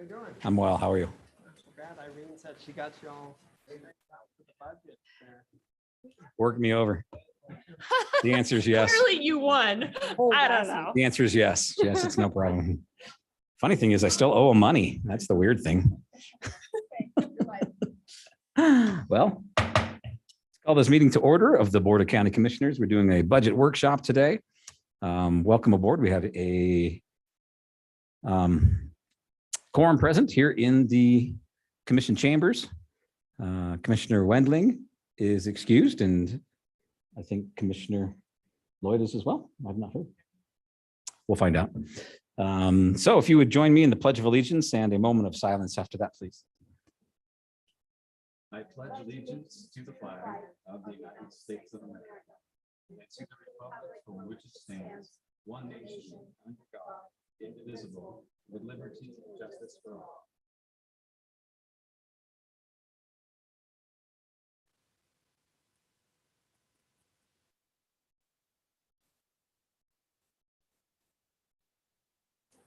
you doing? I'm well. How are you? Not so bad. Irene said she got you all figured out for the budget there. Work me over. The answer is yes. Clearly you won. I don't know. The answer is yes. Yes, it's no problem. Funny thing is I still owe him money. That's the weird thing. Well, let's call this meeting to order of the Board of County Commissioners. We're doing a budget workshop today. Welcome aboard. We have a quorum present here in the commission chambers. Commissioner Wendling is excused, and I think Commissioner Lloyd is as well. I've not heard. We'll find out. So if you would join me in the Pledge of Allegiance and a moment of silence after that, please. I pledge allegiance to the flag of the United States of America and to the republic for which it stands, one nation, under God, indivisible, with liberty and justice for all.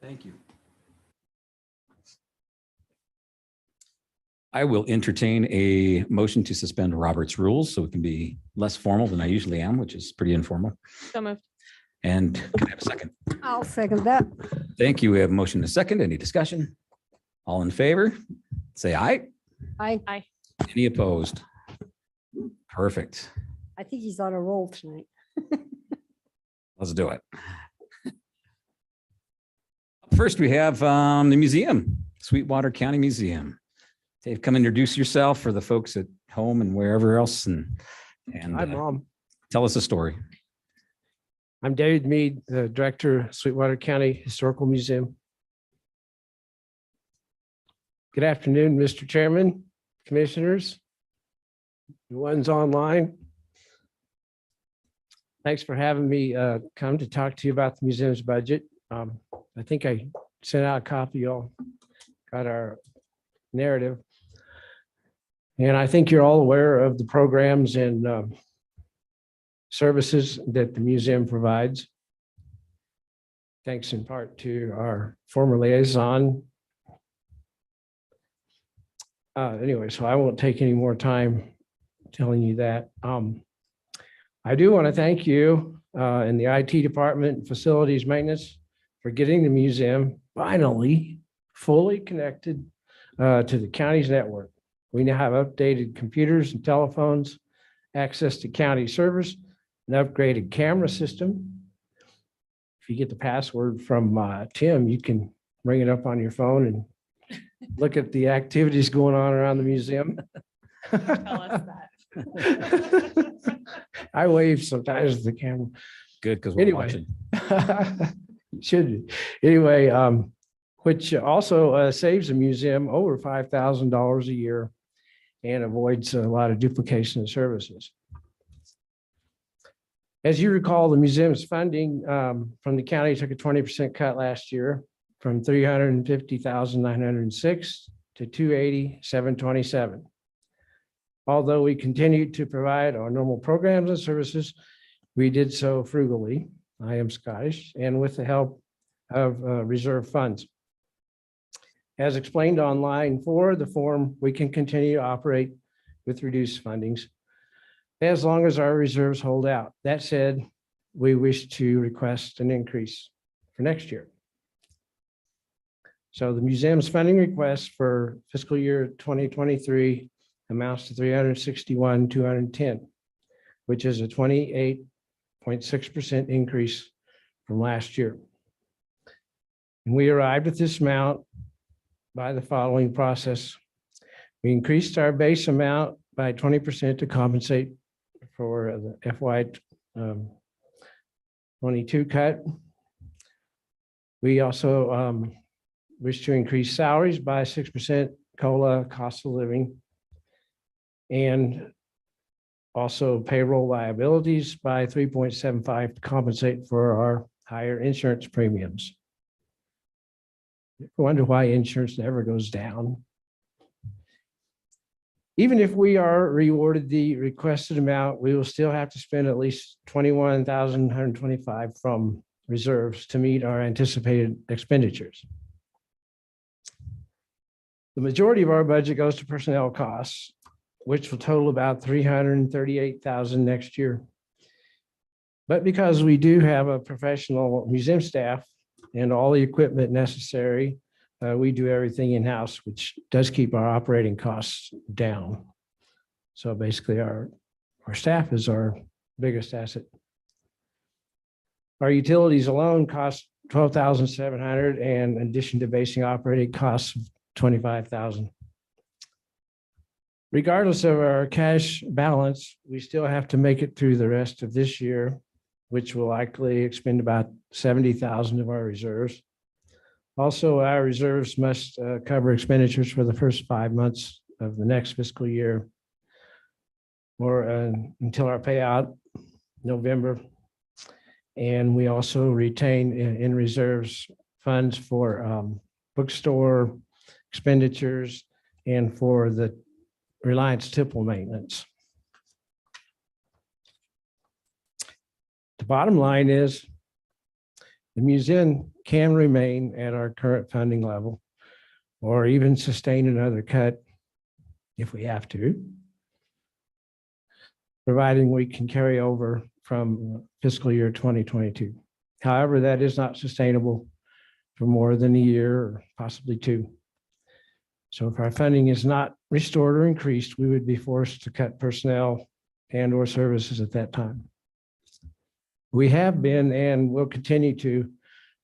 Thank you. I will entertain a motion to suspend Robert's rules so it can be less formal than I usually am, which is pretty informal. So moved. And can I have a second? I'll second that. Thank you. We have a motion and a second. Any discussion? All in favor? Say aye. I Any opposed? Perfect. think he's on a roll tonight. Let's do it. Up first, we have the museum, Sweetwater County Museum. Dave, come introduce yourself for the folks at home and wherever else, and Hi, Mom. tell us a story. I'm David Mead, the Director, Sweetwater County Historical Museum. Good afternoon, Mr. Chairman, Commissioners, the ones online. Thanks for having me come to talk to you about the museum's budget. I think I sent out a copy. Y'all got our narrative. And I think you're all aware of the programs and services that the museum provides. Thanks in part to our former liaison. Anyway, so I won't take any more time telling you that. I do want to thank you in the IT department, facilities maintenance, for getting the museum finally fully connected to the county's network. We now have updated computers and telephones, access to county servers, an upgraded camera system. If you get the password from Tim, you can bring it up on your phone and look at the activities going on around the museum. Tell us that. I wave sometimes at the camera. Good, because we're Anyway. watching. Should, anyway, which also saves the museum over $5,000 a year and avoids a lot of duplication of services. As you recall, the museum's funding from the county took a 20% cut last year from $350,906 to $280,727. Although we continued to provide our normal programs and services, we did so frugally. I am Scottish, and with the help of reserve funds. As explained on line 4 of the form, we can continue to operate with reduced fundings as long as our reserves hold out. That said, we wish to request an increase for next year. So the museum's funding request for fiscal year 2023 amounts to $361,210, which is a 28.6% increase from last year. And we arrived at this amount by the following process. We increased our base amount by 20% to compensate for the FY 22 cut. We also wish to increase salaries by 6%, COLA, cost of living, and also payroll liabilities by 3.75 to compensate for our higher insurance premiums. I wonder why insurance never goes down. Even if we are rewarded the requested amount, we will still have to spend at least $21,125 from reserves to meet our anticipated expenditures. The majority of our budget goes to personnel costs, which will total about $338,000 next year. But because we do have a professional museum staff and all the equipment necessary, we do everything in-house, which does keep our operating costs down. So basically our staff is our biggest asset. Our utilities alone cost $12,700, and in addition to basing operating costs of $25,000. Regardless of our cash balance, we still have to make it through the rest of this year, which will likely expend about $70,000 of our reserves. Also, our reserves must cover expenditures for the first 5 months of the next fiscal year, or until our payout November. And we also retain in reserves funds for bookstore expenditures and for the Reliance Tipple maintenance. The bottom line is the museum can remain at our current funding level or even sustain another cut if we have to, providing we can carry over from fiscal year 2022. However, that is not sustainable for more than a year or possibly 2. So if our funding is not restored or increased, we would be forced to cut personnel and or services at that time. We have been and will continue to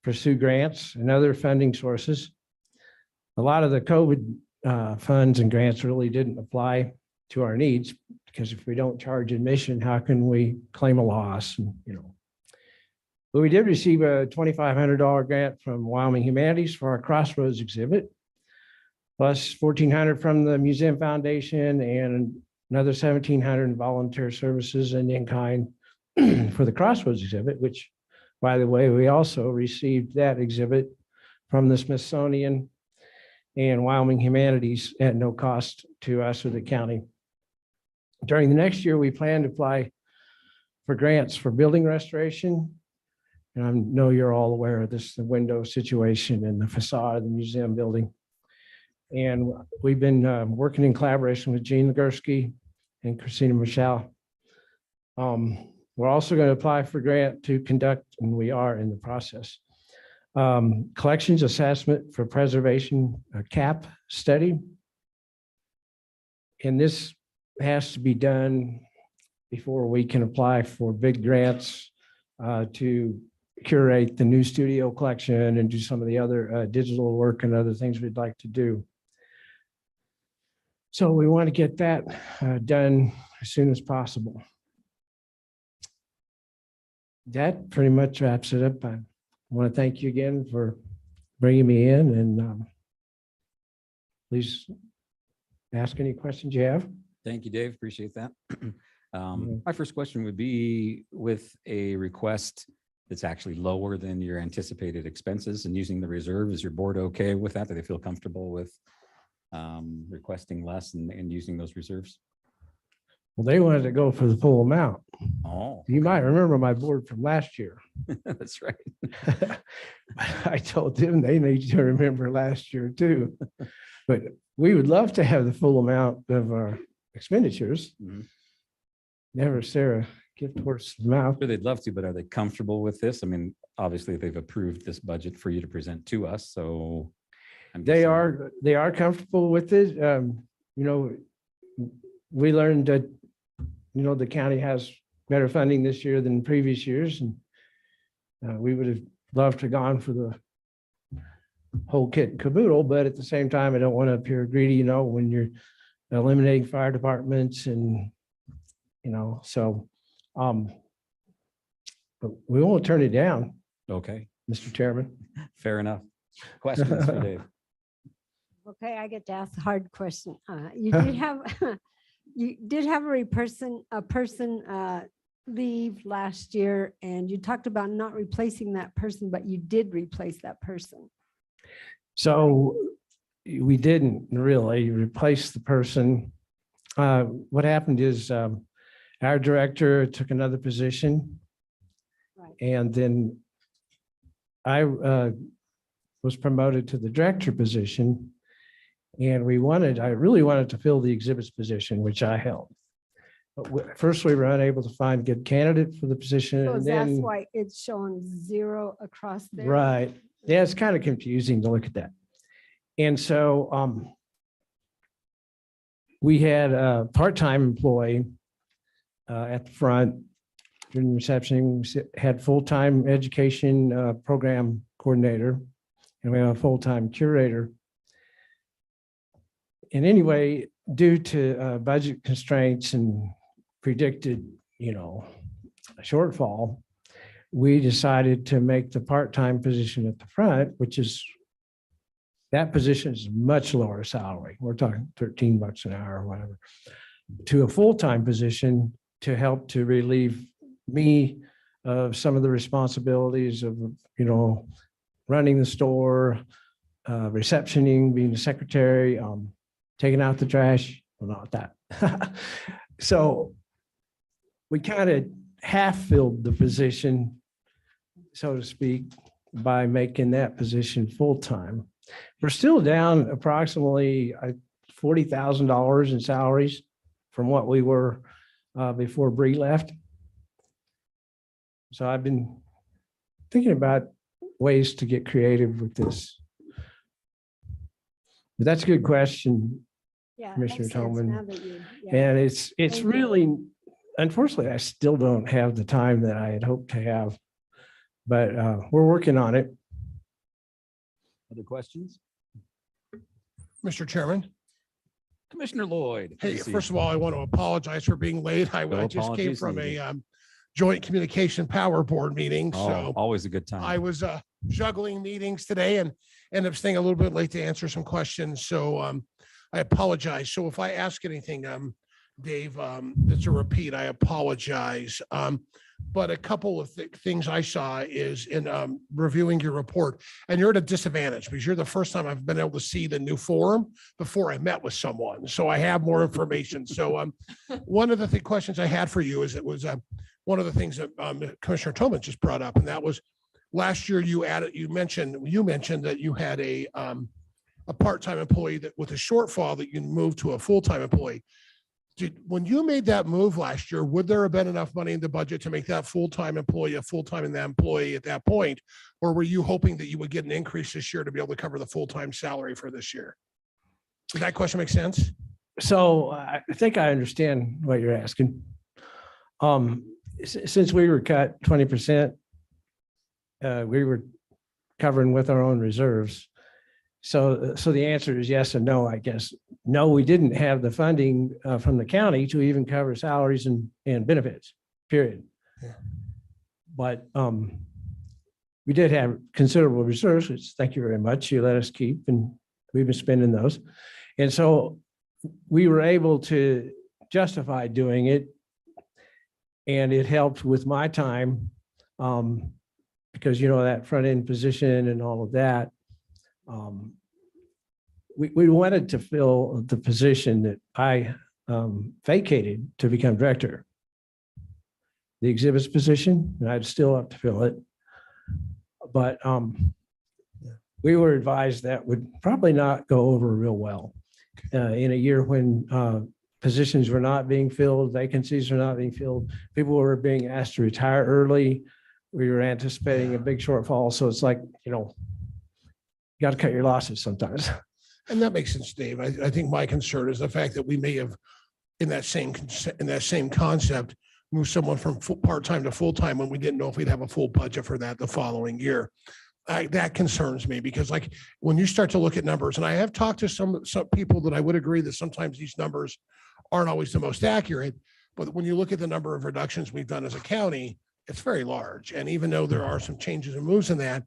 pursue grants and other funding sources. A lot of the COVID funds and grants really didn't apply to our needs, because if we don't charge admission, how can we claim a loss? And, but we did receive a $2,500 grant from Wyoming Humanities for our Crossroads exhibit, plus $1,400 from the Museum Foundation and another $1,700 in volunteer services and in-kind for the Crossroads exhibit, which, by the way, we also received that exhibit from the Smithsonian and Wyoming Humanities at no cost to us or the county. During the next year, we plan to apply for grants for building restoration. And I know you're all aware of this, the window situation and the facade of the museum building. And we've been working in collaboration with Jean Legursky and Christina Michelle. We're also going to apply for grant to conduct, and we are in the process, collections assessment for preservation CAP study. And this has to be done before we can apply for big grants to curate the new studio collection and do some of the other digital work and other things we'd like to do. So we want to get that done as soon as possible. That pretty much wraps it up. I want to thank you again for bringing me in, and please ask any questions you have. Thank you, Dave. Appreciate that. My first question would be, with a request that's actually lower than your anticipated expenses and using the reserve, is your board okay with that? Do they feel comfortable with requesting less and using those reserves? Well, they wanted to go for the full amount. Oh, You might remember my board from last year. that's right. I told them they need to remember last year too. But we would love to have the full amount of our expenditures. Mhm. Never Sarah gift horse the mouth. Sure, they'd love to, but are they comfortable with this? I mean, obviously they've approved this budget for you to present to us, so. They are comfortable with it. We learned that, the county has better funding this year than previous years. And we would have loved to have gone for the whole kit and caboodle, but at the same time, I don't want to appear greedy, when you're eliminating fire departments and, so, but we won't turn it down. Okay, Mr. Chairman. fair enough. Questions for Dave? Okay, I get to ask the hard question. You did have, a person leave last year, and you talked about not replacing that person, but you did replace that person. So we didn't really replace the person. What happened is our director took another position. Right. And then I was promoted to the director position. And I really wanted to fill the exhibits position, which I held. But first, we were unable to find a good candidate for the position. So And that's then, why it's showing 0 across there. right. Yeah, it's kind of confusing to look at that. And so we had a part-time employee at the front during reception. We had full-time education program coordinator, and we have a full-time curator. And anyway, due to budget constraints and predicted, a shortfall, we decided to make the part-time position at the front, that position is much lower salary. We're talking $13 an hour or whatever, to a full-time position to help to relieve me of some of the responsibilities of, running the store, receptioning, being the secretary, taking out the trash, well, not that. So we kind of half filled the position, so to speak, by making that position full-time. We're still down approximately $40,000 in salaries from what we were before Bree left. So I've been thinking about ways to get creative with this. But that's a good question, Yeah, it Commissioner makes sense Tolman. now that yeah. and it's Thank you. really, unfortunately, I still don't have the time that I had hoped to have, but we're working on it. Other questions? Mr. Chairman. Commissioner Lloyd. good Hey, to see first you. of all, I want to apologize for being late. I No just came apologies from needed. a joint communication power board meeting. Oh, So always a good time. I was juggling meetings today and ended up staying a little bit late to answer some questions. So I apologize. So if I ask anything, Dave, that's a repeat, I apologize. But a couple of things I saw is in reviewing your report, and you're at a disadvantage because you're the first time I've been able to see the new form before I met with someone. So I have more information. So one of the questions I had for you is it was one of the things that Commissioner Tolman just brought up, and that was last year you mentioned that you had a part-time employee that with a shortfall that you moved to a full-time employee. When you made that move last year, would there have been enough money in the budget to make that full-time employee a full-time employee at that point? Or were you hoping that you would get an increase this year to be able to cover the full-time salary for this year? Does that question make sense? So I think I understand what you're asking. Since we were cut 20%, we were covering with our own reserves. So the answer is yes and no, I guess. No, we didn't have the funding from the county to even cover salaries and benefits, period. Yeah. But we did have considerable reserves, which thank you very much. You let us keep, and we've been spending those. And so we were able to justify doing it. And it helped with my time because, that front end position and all of that. We wanted to fill the position that I vacated to become director. The exhibits position, and I'd still have to fill it. But we were advised that would probably not go over real well in a year when positions were not being filled, vacancies were not being filled, people were being asked to retire early. We were anticipating a big shortfall. So it's like, you got to cut your losses sometimes. And that makes sense, Dave. I think my concern is the fact that we may have, in that same concept, moved someone from part-time to full-time when we didn't know if we'd have a full budget for that the following year. That concerns me because when you start to look at numbers, and I have talked to some people that I would agree that sometimes these numbers aren't always the most accurate, but when you look at the number of reductions we've done as a county, it's very large. And even though there are some changes and moves in that,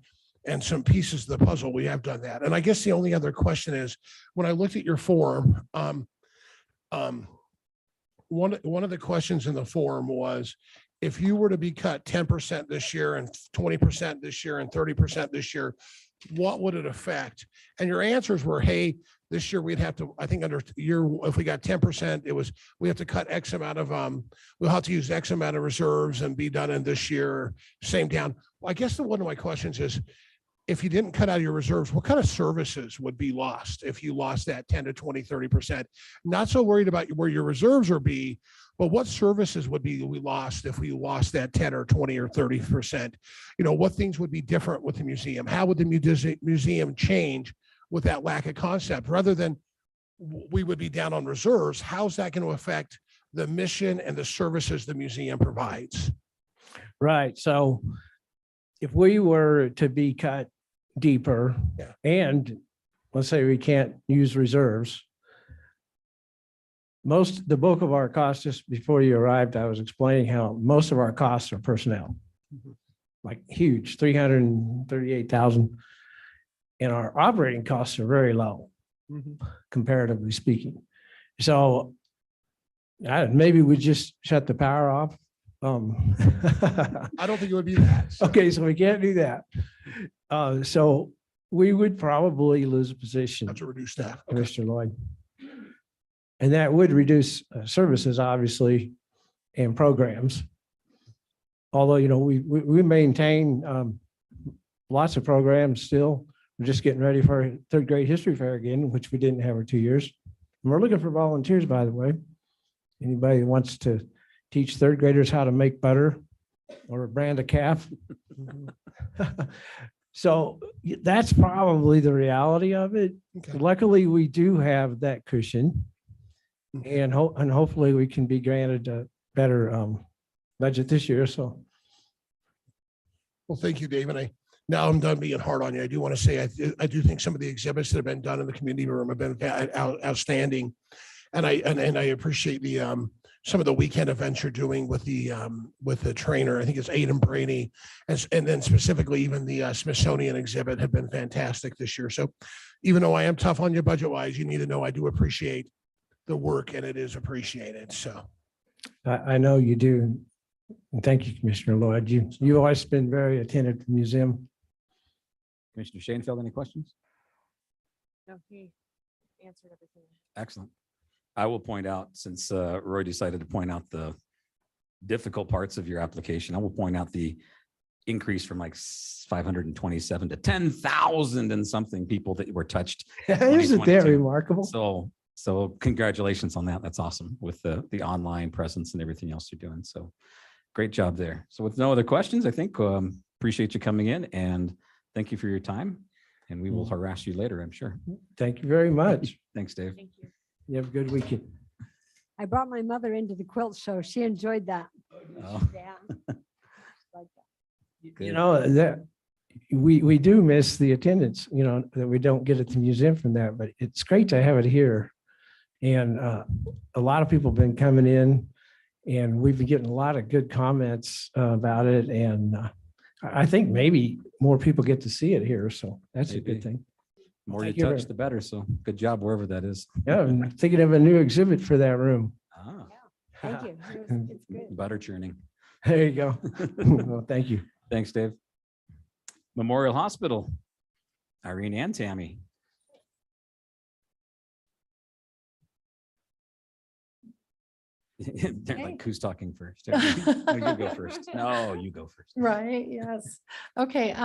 and some pieces of the puzzle, we have done that. And I guess the only other question is, when I looked at your form, one of the questions in the form was, if you were to be cut 10% this year and 20% this year and 30% this year, what would it affect? And your answers were, hey, this year we'd have to, I think under year, if we got 10%, we have to cut X amount of, we'll have to use X amount of reserves and be done in this year, same down. Well, I guess one of my questions is, if you didn't cut out your reserves, what kind of services would be lost if you lost that 10 to 20, 30%? Not so worried about where your reserves would be, but what services would be we lost if we lost that 10 or 20 or 30%? You know, what things would be different with the museum? How would the museum change with that lack of concept? Rather than we would be down on reserves, how's that going to affect the mission and the services the museum provides? Right. So if we were to be cut deeper, Yeah. and let's say we can't use reserves, the bulk of our costs, just before you arrived, I was explaining how most of our costs are personnel, like huge, 338,000. And our operating costs are very low, comparatively speaking. So maybe we just shut the power off. I don't think it would be that. Okay, so we can't do that. So we would probably lose a position, That's a reduced staff. Okay. Commissioner Lloyd. And that would reduce services, obviously, and programs. Although, you know, we maintain lots of programs still. We're just getting ready for a third grade history fair again, which we didn't have for 2 years. And we're looking for volunteers, by the way. Anybody that wants to teach third graders how to make butter or brand a calf. So that's probably the reality of it. Okay. Luckily, we do have that cushion, and hopefully we can be granted a better budget this year. So, Well, thank you, Dave. And now I'm done being hard on you. I do want to say, I do think some of the exhibits that have been done in the community room have been outstanding. And I appreciate some of the weekend events you're doing with the trainer. I think it's Aiden Brady. And then specifically even the Smithsonian exhibit have been fantastic this year. So even though I am tough on you budget wise, you need to know I do appreciate the work, and it is appreciated. So I know you do. And thank you, Commissioner Lloyd. You've always been very attentive to the museum. Commissioner Shanefield, any questions? No, he answered everything. Excellent. I will point out, since Roy decided to point out the difficult parts of your application, I will point out the increase from like 527 to 10,000 and something people that were touched. Isn't that 2022. remarkable? So congratulations on that. That's awesome with the online presence and everything else you're doing. So great job there. So with no other questions, I think appreciate you coming in, and thank you for your time. And we will harass you later, I'm sure. Thank you very much. Thanks, Dave. Thank you. You have a good weekend. I brought my mother into the quilt show. She enjoyed that. Oh, Yeah. Like that. You know, that we do miss the attendance, you know, that we don't get at the museum from that, but it's great to have it here. And a lot of people have been coming in, and we've been getting a lot of good comments about it. And I think maybe more people get to see it here. So that's a Maybe. good thing. the more you Thank you touch, very- the better. So good job wherever that is. Yeah, I'm thinking of a new exhibit for that room. Ah, Thank you. It's good. butter churning. There you go. Well, thank you. Thanks, Dave. Memorial Hospital, Irene and Tammy. They're like, who's talking first? No, you go first. No, you go first. Right, yes. Okay.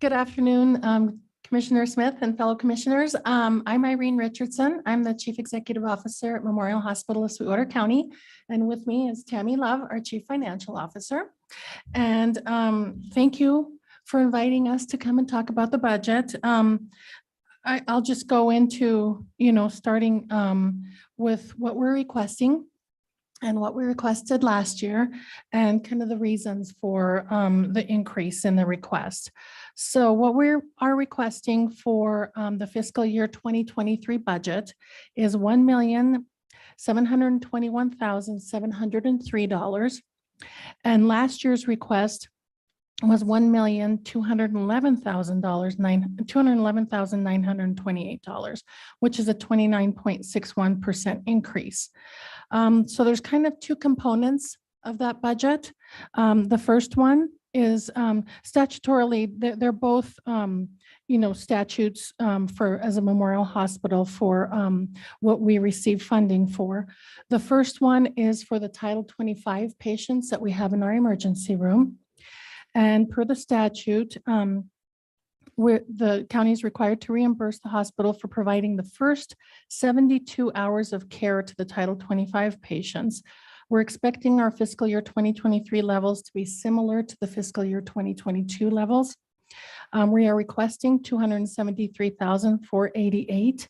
Good afternoon, Commissioner Smith and fellow commissioners. I'm Irene Richardson. I'm the Chief Executive Officer at Memorial Hospital of Sweetwater County. And with me is Tammy Love, our Chief Financial Officer. And thank you for inviting us to come and talk about the budget. I'll just go into, starting with what we're requesting and what we requested last year and kind of the reasons for the increase in the request. So what we are requesting for the fiscal year 2023 budget is $1,721,703. And last year's request was $211,928, which is a 29.61% increase. So there's kind of two components of that budget. The first one is statutorily, they're both, statutes for as a memorial hospital for what we receive funding for. The first one is for the Title 25 patients that we have in our emergency room. And per the statute, the county is required to reimburse the hospital for providing the first 72 hours of care to the Title 25 patients. We're expecting our fiscal year 2023 levels to be similar to the fiscal year 2022 levels. We are requesting $273,488.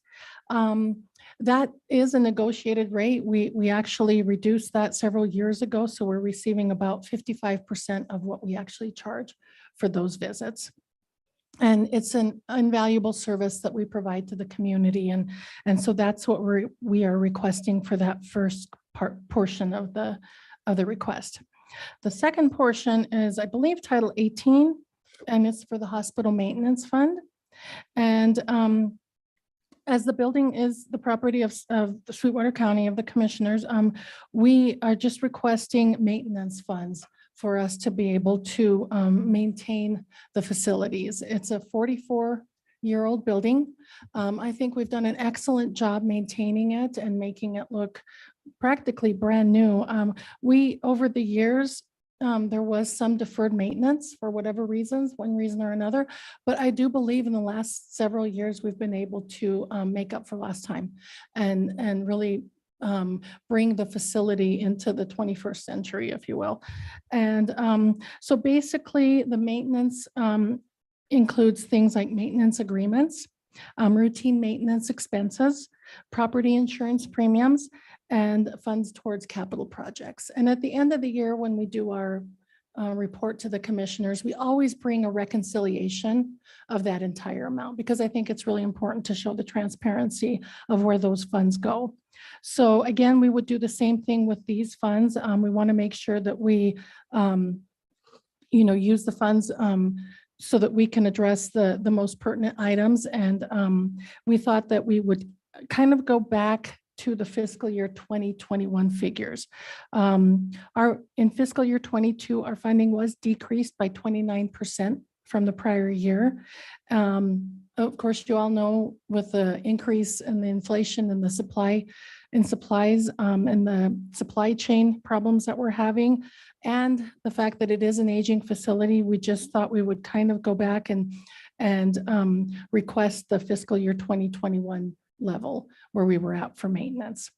That is a negotiated rate. We actually reduced that several years ago, so we're receiving about 55% of what we actually charge for those visits. And it's an invaluable service that we provide to the community. And so that's what we are requesting for that first portion of the request. The second portion is, I believe, Title 18, and it's for the hospital maintenance fund. And as the building is the property of the Sweetwater County, of the commissioners, we are just requesting maintenance funds for us to be able to maintain the facilities. It's a 44-year-old building. I think we've done an excellent job maintaining it and making it look practically brand new. Over the years, there was some deferred maintenance for whatever reasons, one reason or another. But I do believe in the last several years, we've been able to make up for lost time and really bring the facility into the 21st century, if you will. And so basically the maintenance includes things like maintenance agreements, routine maintenance expenses, property insurance premiums, and funds towards capital projects. And at the end of the year, when we do our report to the commissioners, we always bring a reconciliation of that entire amount, because I think it's really important to show the transparency of where those funds go. So again, we would do the same thing with these funds. We want to make sure that we, use the funds so that we can address the most pertinent items. And we thought that we would kind of go back to the fiscal year 2021 figures. In fiscal year 22, our funding was decreased by 29% from the prior year. Of course, you all know, with the increase in the inflation and the supplies and the supply chain problems that we're having, and the fact that it is an aging facility, we just thought we would kind of go back and request the fiscal year 2021 level where we were at for maintenance.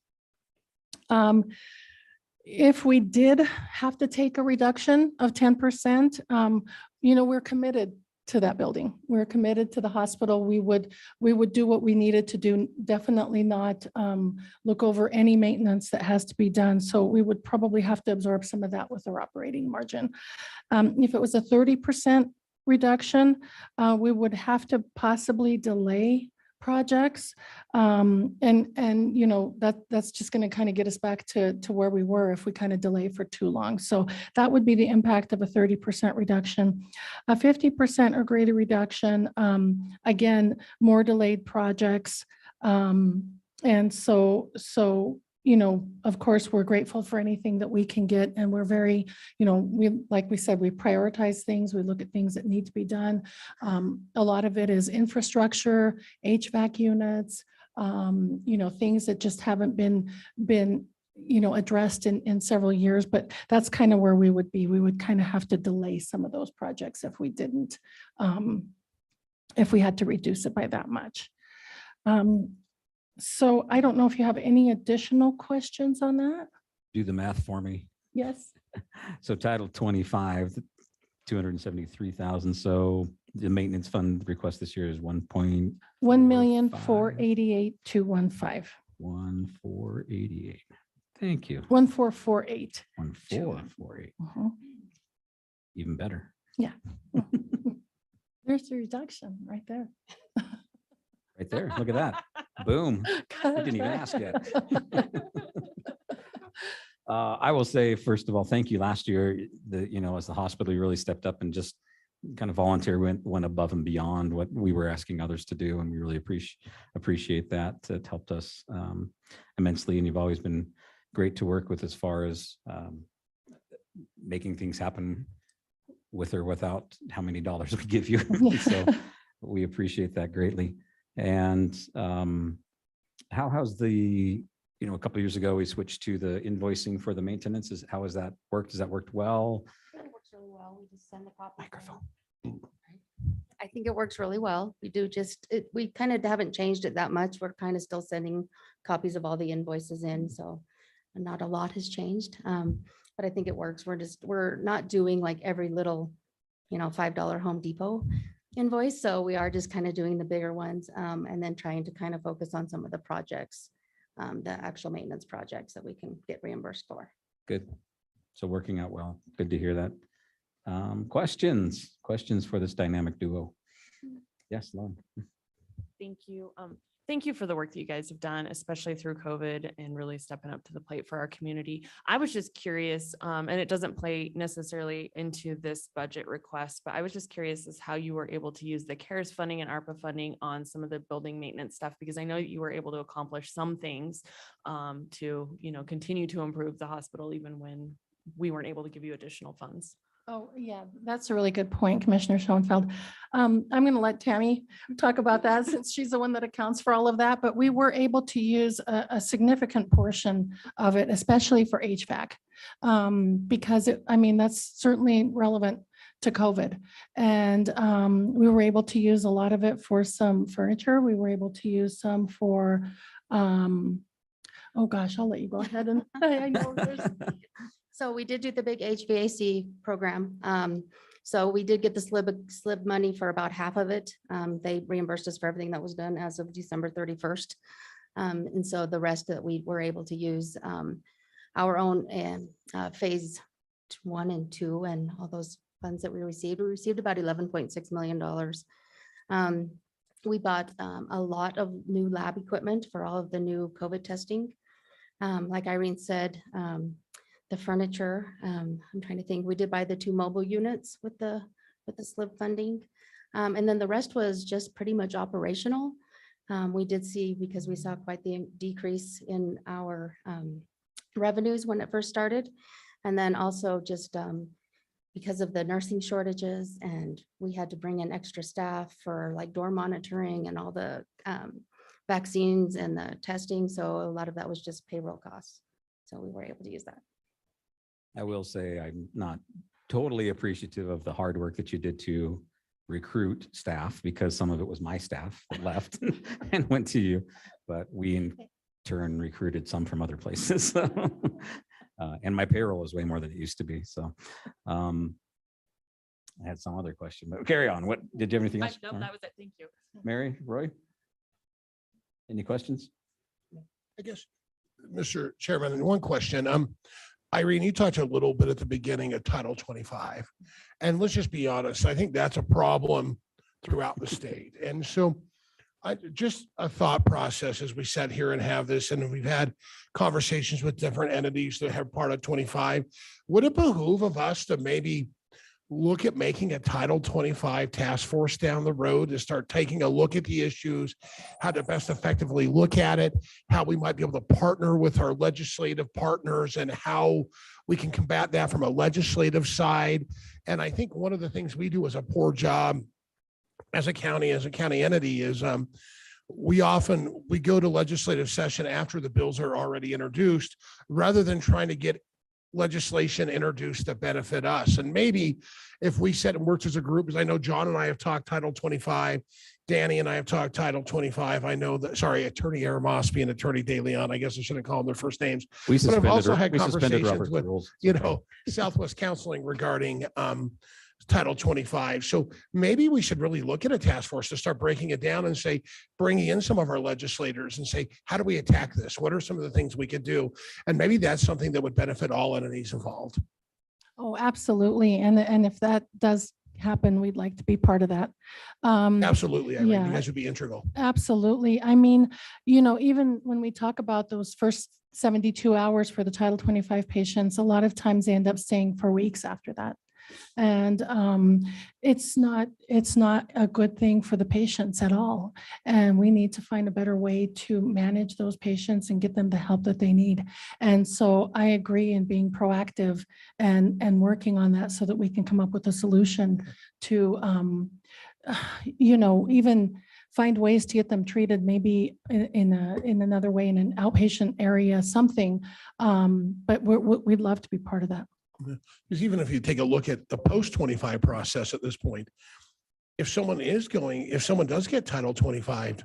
If we did have to take a reduction of 10%, we're committed to that building. We're committed to the hospital. We would do what we needed to do, definitely not look over any maintenance that has to be done. So we would probably have to absorb some of that with our operating margin. If it was a 30% reduction, we would have to possibly delay projects. That's just going to kind of get us back to where we were if we kind of delay for too long. So that would be the impact of a 30% reduction. A 50% or greater reduction, again, more delayed projects. And so, of course, we're grateful for anything that we can get. And we're very, like we said, we prioritize things. We look at things that need to be done. A lot of it is infrastructure, HVAC units, things that just haven't been addressed in several years. But that's kind of where we would be. We would kind of have to delay some of those projects if we didn't, if we had to reduce it by that much. So I don't know if you have any additional questions on that. Do the math for me. Yes. So Title 25, 273,000. So the maintenance fund request this year is 1,488,215. 1,488. Thank you. 1,448. 1,448. Even better. Yeah. There's the reduction right there. Right there. Look at that. Boom. I didn't even ask yet. I will say, first of all, thank you. Last year, as the hospital, you really stepped up and just kind of volunteer went above and beyond what we were asking others to do. And we really appreciate that. It helped us immensely. And you've always been great to work with as far as making things happen with or without how many dollars we give you. So we appreciate that greatly. And how's the, a couple of years ago, we switched to the invoicing for the maintenance. How has that worked? Has that worked well? It works really well. well. We just send the copy. Microphone. I think it works really well. We do we kind of haven't changed it that much. We're kind of still sending copies of all the invoices in, so not a lot has changed. But I think it works. We're not doing like every little, $5 Home Depot invoice. So we are just kind of doing the bigger ones, and then trying to kind of focus on some of the projects, the actual maintenance projects that we can get reimbursed for. Good. So working out well. Good to hear that. Questions for this dynamic duo? Yes, Lauren. Thank you. Thank you for the work that you guys have done, especially through COVID and really stepping up to the plate for our community. I was just curious, and it doesn't play necessarily into this budget request, but I was just curious as how you were able to use the CARES funding and ARPA funding on some of the building maintenance stuff, because I know that you were able to accomplish some things to, continue to improve the hospital even when we weren't able to give you additional funds. Oh, yeah, that's a really good point, Commissioner Schoenfeld. I'm going to let Tammy talk about that since she's the one that accounts for all of that, but we were able to use a significant portion of it, especially for HVAC, because that's certainly relevant to COVID. And we were able to use a lot of it for some furniture. We were able to use some for, oh gosh, I'll let you go ahead and I know there's. So we did do the big HVAC program. So we did get the slib money for about half of it. They reimbursed us for everything that was done as of December 31st. And so the rest that we were able to use our own phase 1 and 2 and all those funds that we received about $11.6 million. We bought a lot of new lab equipment for all of the new COVID testing. Like Irene said, the furniture, I'm trying to think, we did buy the 2 mobile units with the slip funding. And then the rest was just pretty much operational. We did see, because we saw quite the decrease in our revenues when it first started. And then also just because of the nursing shortages, and we had to bring in extra staff for like door monitoring and all the vaccines and the testing. So a lot of that was just payroll costs. So we were able to use that. I will say I'm not totally appreciative of the hard work that you did to recruit staff, because some of it was my staff that left and went to you, but we in turn recruited some from other places. And my payroll is way more than it used to be. So I had some other question, but carry on. What did you have anything else? No, that was it. Thank you. Mary, Roy? Any questions? I guess, Mr. Chairman, and one question. Irene, you talked a little bit at the beginning of Title 25, and let's just be honest, I think that's a problem throughout the state. And so just a thought process as we sat here and have this, and we've had conversations with different entities that have part of 25, would it behoove of us to maybe look at making a Title 25 task force down the road to start taking a look at the issues, how to best effectively look at it, how we might be able to partner with our legislative partners, and how we can combat that from a legislative side. And I think one of the things we do as a poor job as a county entity is we go to legislative session after the bills are already introduced, rather than trying to get legislation introduced that benefit us. And maybe if we set and worked as a group, because I know John and I have talked Title 25, Danny and I have talked Title 25. I know that, sorry, Attorney Aramosby and Attorney De Leon, I guess I shouldn't call them their first names. We But I've also had suspended conversations Robert's with, rules. Southwest Counseling regarding Title 25. So maybe we should really look at a task force to start breaking it down and say, bringing in some of our legislators and say, how do we attack this? What are some of the things we could do? And maybe that's something that would benefit all entities involved. Oh, absolutely. And if that does happen, we'd like to be part of that. Absolutely. Irene, yeah. you guys would be integral. Absolutely. I mean, even when we talk about those first 72 hours for the Title 25 patients, a lot of times they end up staying for weeks after that. And it's not a good thing for the patients at all. And we need to find a better way to manage those patients and get them the help that they need. And so I agree in being proactive and working on that so that we can come up with a solution to, even find ways to get them treated, maybe in another way, in an outpatient area, something. But we'd love to be part of that. Because even if you take a look at the post 25 process at this point, if someone does get Title 25,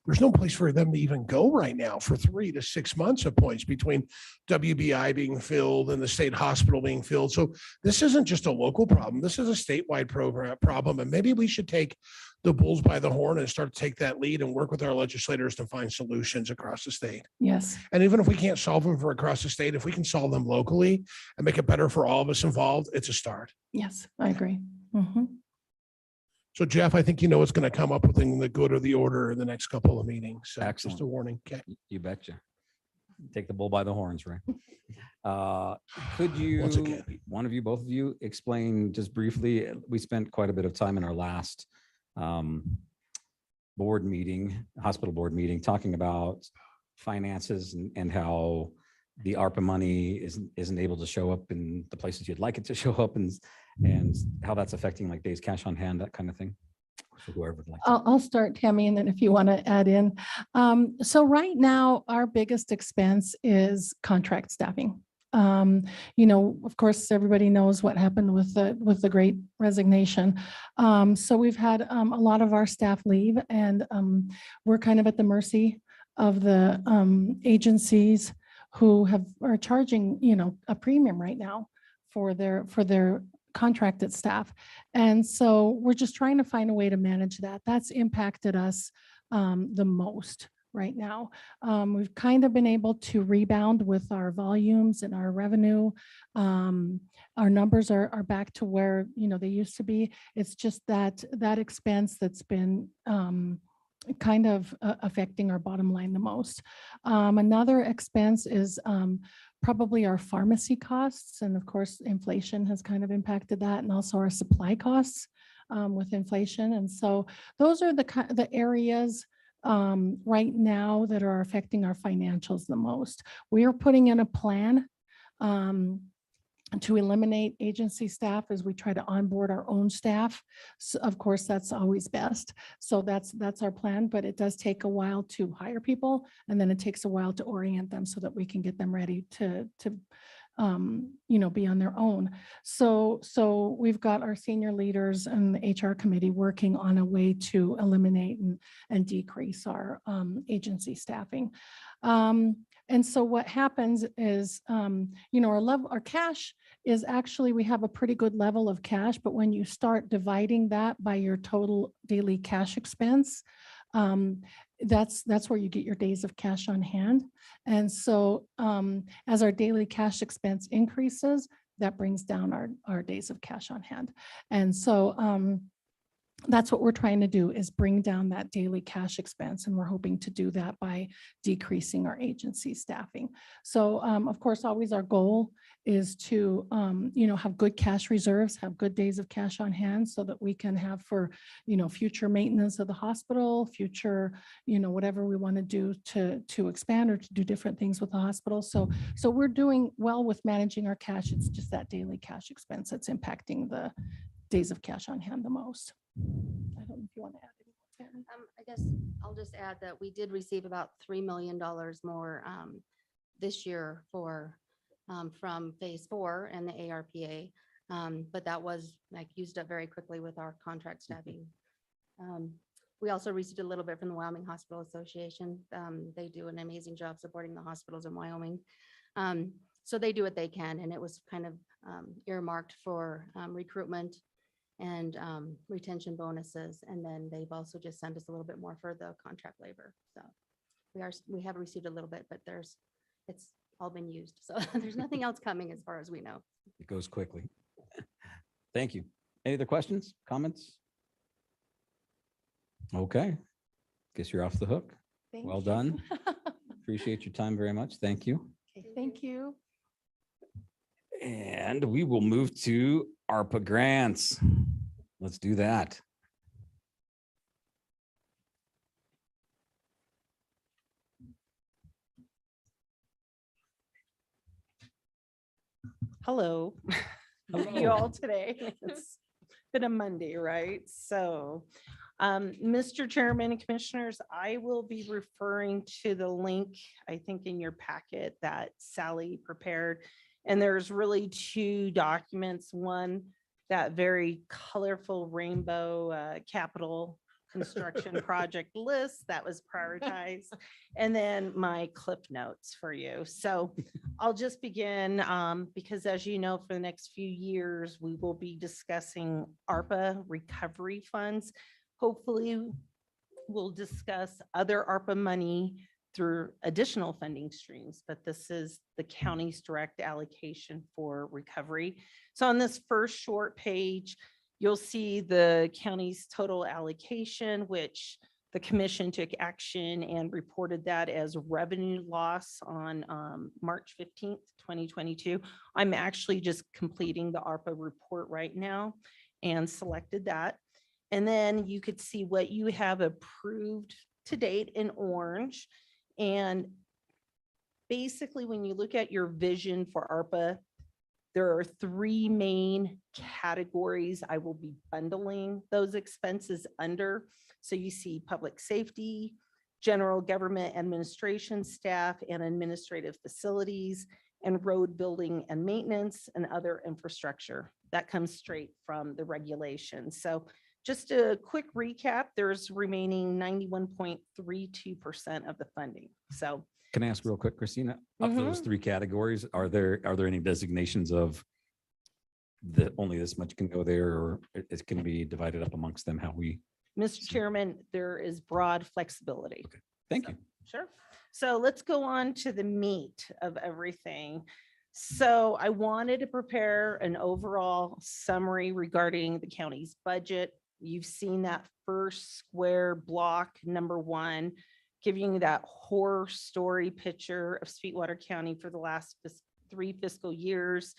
there's no place for them to even go right now for 3 to 6 months of points between WBI being filled and the state hospital being filled. So this isn't just a local problem. This is a statewide problem. And maybe we should take the bulls by the horn and start to take that lead and work with our legislators to find solutions across the state. Yes. And even if we can't solve them for across the state, if we can solve them locally and make it better for all of us involved, it's a start. Yes, I agree. Mhm. So Jeff, I think you know what's going to come up within the good or the order in the next couple of meetings. So just Excellent. a warning. Okay. You betcha. Take the bull by the horns, right? Could Once you, again. one of you, both of you, explain just briefly, we spent quite a bit of time in our last board meeting, hospital board meeting, talking about finances and how the ARPA money isn't able to show up in the places you'd like it to show up and how that's affecting like days cash on hand, that kind of thing. So whoever would like to. I'll start, Tammy, and then if you want to add in. So right now, our biggest expense is contract staffing. Of course, everybody knows what happened with the Great Resignation. So we've had a lot of our staff leave, and we're kind of at the mercy of the agencies who are charging, a premium right now for their contracted staff. And so we're just trying to find a way to manage that. That's impacted us the most right now. We've kind of been able to rebound with our volumes and our revenue. Our numbers are back to where, they used to be. It's just that expense that's been kind of affecting our bottom line the most. Another expense is probably our pharmacy costs. And of course, inflation has kind of impacted that, and also our supply costs with inflation. And so those are the areas right now that are affecting our financials the most. We are putting in a plan to eliminate agency staff as we try to onboard our own staff. So of course, that's always best. So that's our plan, but it does take a while to hire people, and then it takes a while to orient them so that we can get them ready to be on their own. So we've got our senior leaders and the HR committee working on a way to eliminate and decrease our agency staffing. And so what happens is, our cash is actually, we have a pretty good level of cash, but when you start dividing that by your total daily cash expense, that's where you get your days of cash on hand. And so as our daily cash expense increases, that brings down our days of cash on hand. And so that's what we're trying to do, is bring down that daily cash expense. And we're hoping to do that by decreasing our agency staffing. So of course, always our goal is to, have good cash reserves, have good days of cash on hand so that we can have for, future maintenance of the hospital, future, whatever we want to do to expand or to do different things with the hospital. So we're doing well with managing our cash. It's just that daily cash expense that's impacting the days of cash on hand the most. I don't know if you want to add anything. I guess I'll just add that we did receive about $3 million more this year from phase 4 and the ARPA. But that was used up very quickly with our contract staffing. We also received a little bit from the Wyoming Hospital Association. They do an amazing job supporting the hospitals in Wyoming. So they do what they can, and it was kind of earmarked for recruitment and retention bonuses. And then they've also just sent us a little bit more for the contract labor. So we have received a little bit, but it's all been used. So there's nothing else coming as far as we know. It goes quickly. Thank you. Any other questions, comments? Okay. Guess you're off the hook. Thank Well you. done. Appreciate your time very much. Thank you. Okay, thank you. And we will move to ARPA grants. Let's do that. Hello. How are you all today? It's been a Monday, right? So, Mr. Chairman and Commissioners, I will be referring to the link, I think in your packet that Sally prepared. And there's really two documents, one, that very colorful rainbow capital construction project list that was prioritized, and then my clip notes for you. So I'll just begin because as you know, for the next few years, we will be discussing ARPA recovery funds. Hopefully, we'll discuss other ARPA money through additional funding streams, but this is the county's direct allocation for recovery. So on this first short page, you'll see the county's total allocation, which the commission took action and reported that as revenue loss on March 15th, 2022. I'm actually just completing the ARPA report right now and selected that. And then you could see what you have approved to date in orange. And basically, when you look at your vision for ARPA, there are three main categories I will be bundling those expenses under. So you see public safety, general government administration staff and administrative facilities, and road building and maintenance and other infrastructure. That comes straight from the regulations. So just a quick recap, there's remaining 91.32% of the funding. So Can I ask real quick, Christina, of those three categories, are there any designations of the only this much can go there, or it can be divided up amongst them, how we? Mr. Chairman, there is broad flexibility. Okay. Thank you. Sure. So let's go on to the meat of everything. So I wanted to prepare an overall summary regarding the county's budget. You've seen that first square block, number one, giving you that horror story picture of Sweetwater County for the last 3 fiscal years.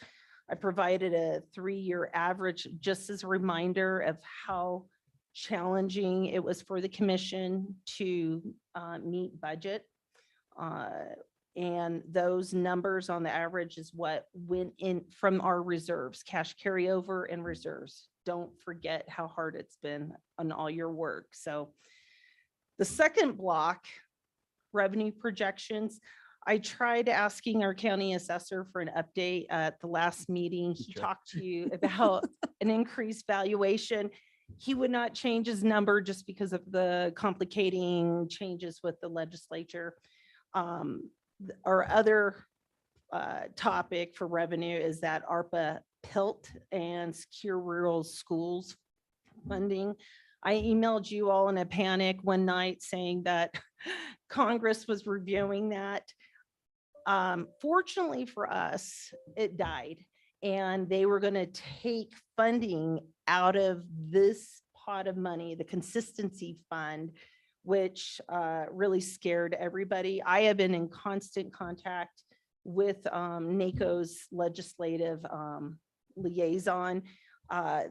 I provided a 3-year average just as a reminder of how challenging it was for the commission to meet budget. And those numbers on the average is what went in from our reserves, cash carryover and reserves. Don't forget how hard it's been on all your work. So the second block, revenue projections, I tried asking our county assessor for an update at the last meeting. He talked to you about an increased valuation. He would not change his number just because of the complicating changes with the legislature. Our other topic for revenue is that ARPA PILT and Secure Rural Schools funding. I emailed you all in a panic one night saying that Congress was reviewing that. Fortunately for us, it died, and they were going to take funding out of this pot of money, the consistency fund, which really scared everybody. I have been in constant contact with NACO's legislative liaison.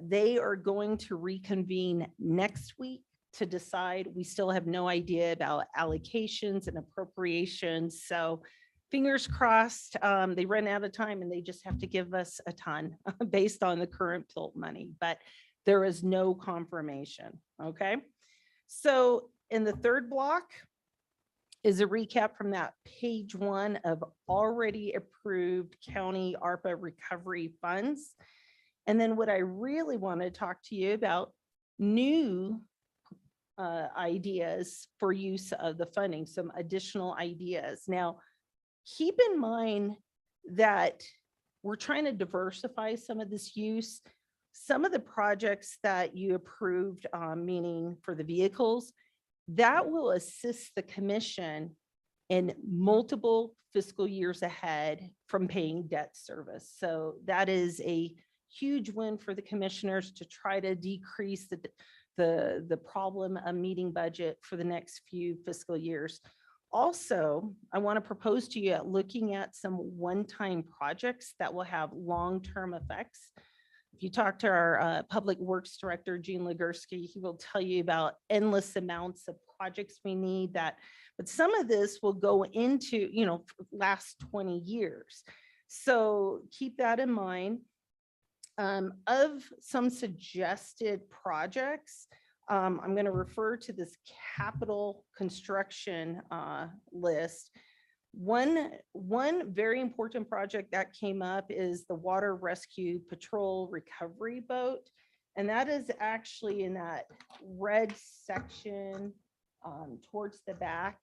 They are going to reconvene next week to decide. We still have no idea about allocations and appropriations. So fingers crossed, they run out of time and they just have to give us a ton based on the current PILT money, but there is no confirmation, okay? So in the third block is a recap from that page 1 of already approved county ARPA recovery funds. And then what I really want to talk to you about, new ideas for use of the funding, some additional ideas. Now, keep in mind that we're trying to diversify some of this use. Some of the projects that you approved, meaning for the vehicles, that will assist the commission in multiple fiscal years ahead from paying debt service. So that is a huge win for the commissioners to try to decrease the problem of meeting budget for the next few fiscal years. Also, I want to propose to you at looking at some one-time projects that will have long-term effects. If you talk to our Public Works Director, Gene Legursky, he will tell you about endless amounts of projects we need that, but some of this will go into, last 20 years. So keep that in mind. Of some suggested projects, I'm going to refer to this capital construction list. One very important project that came up is the Water Rescue Patrol Recovery Boat. And that is actually in that red section towards the back.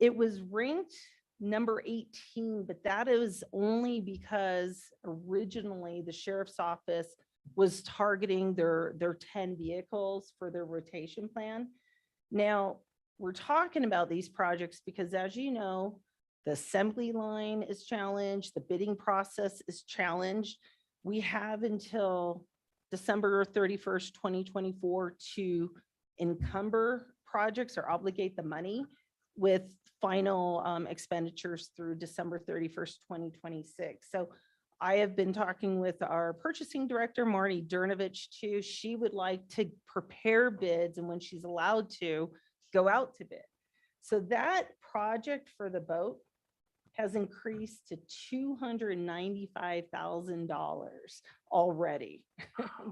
It was ranked number 18, but that is only because originally the sheriff's office was targeting their 10 vehicles for their rotation plan. Now, we're talking about these projects because, as you know, the assembly line is challenged, the bidding process is challenged. We have until December 31st, 2024 to encumber projects or obligate the money with final expenditures through December 31st, 2026. So I have been talking with our purchasing director, Marty Durnovich, too. She would like to prepare bids, and when she's allowed to, go out to bid. So that project for the boat has increased to $295,000 already,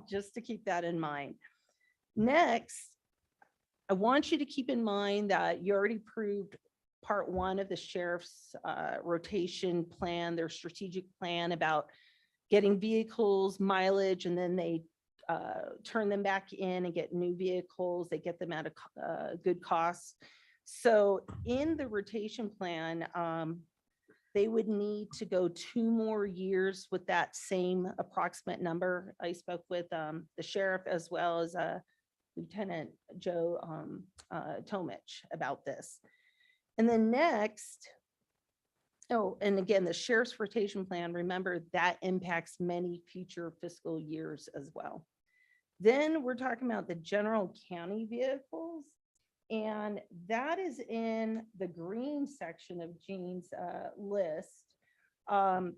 just to keep that in mind. Next, I want you to keep in mind that you already approved part one of the sheriff's rotation plan, their strategic plan about getting vehicles, mileage, and then they turn them back in and get new vehicles. They get them at a good cost. So in the rotation plan, they would need to go 2 more years with that same approximate number. I spoke with the sheriff as well as Lieutenant Joe Tomich about this. And then next, oh, and again, the sheriff's rotation plan, remember that impacts many future fiscal years as well. Then we're talking about the general county vehicles. And that is in the green section of Jean's list.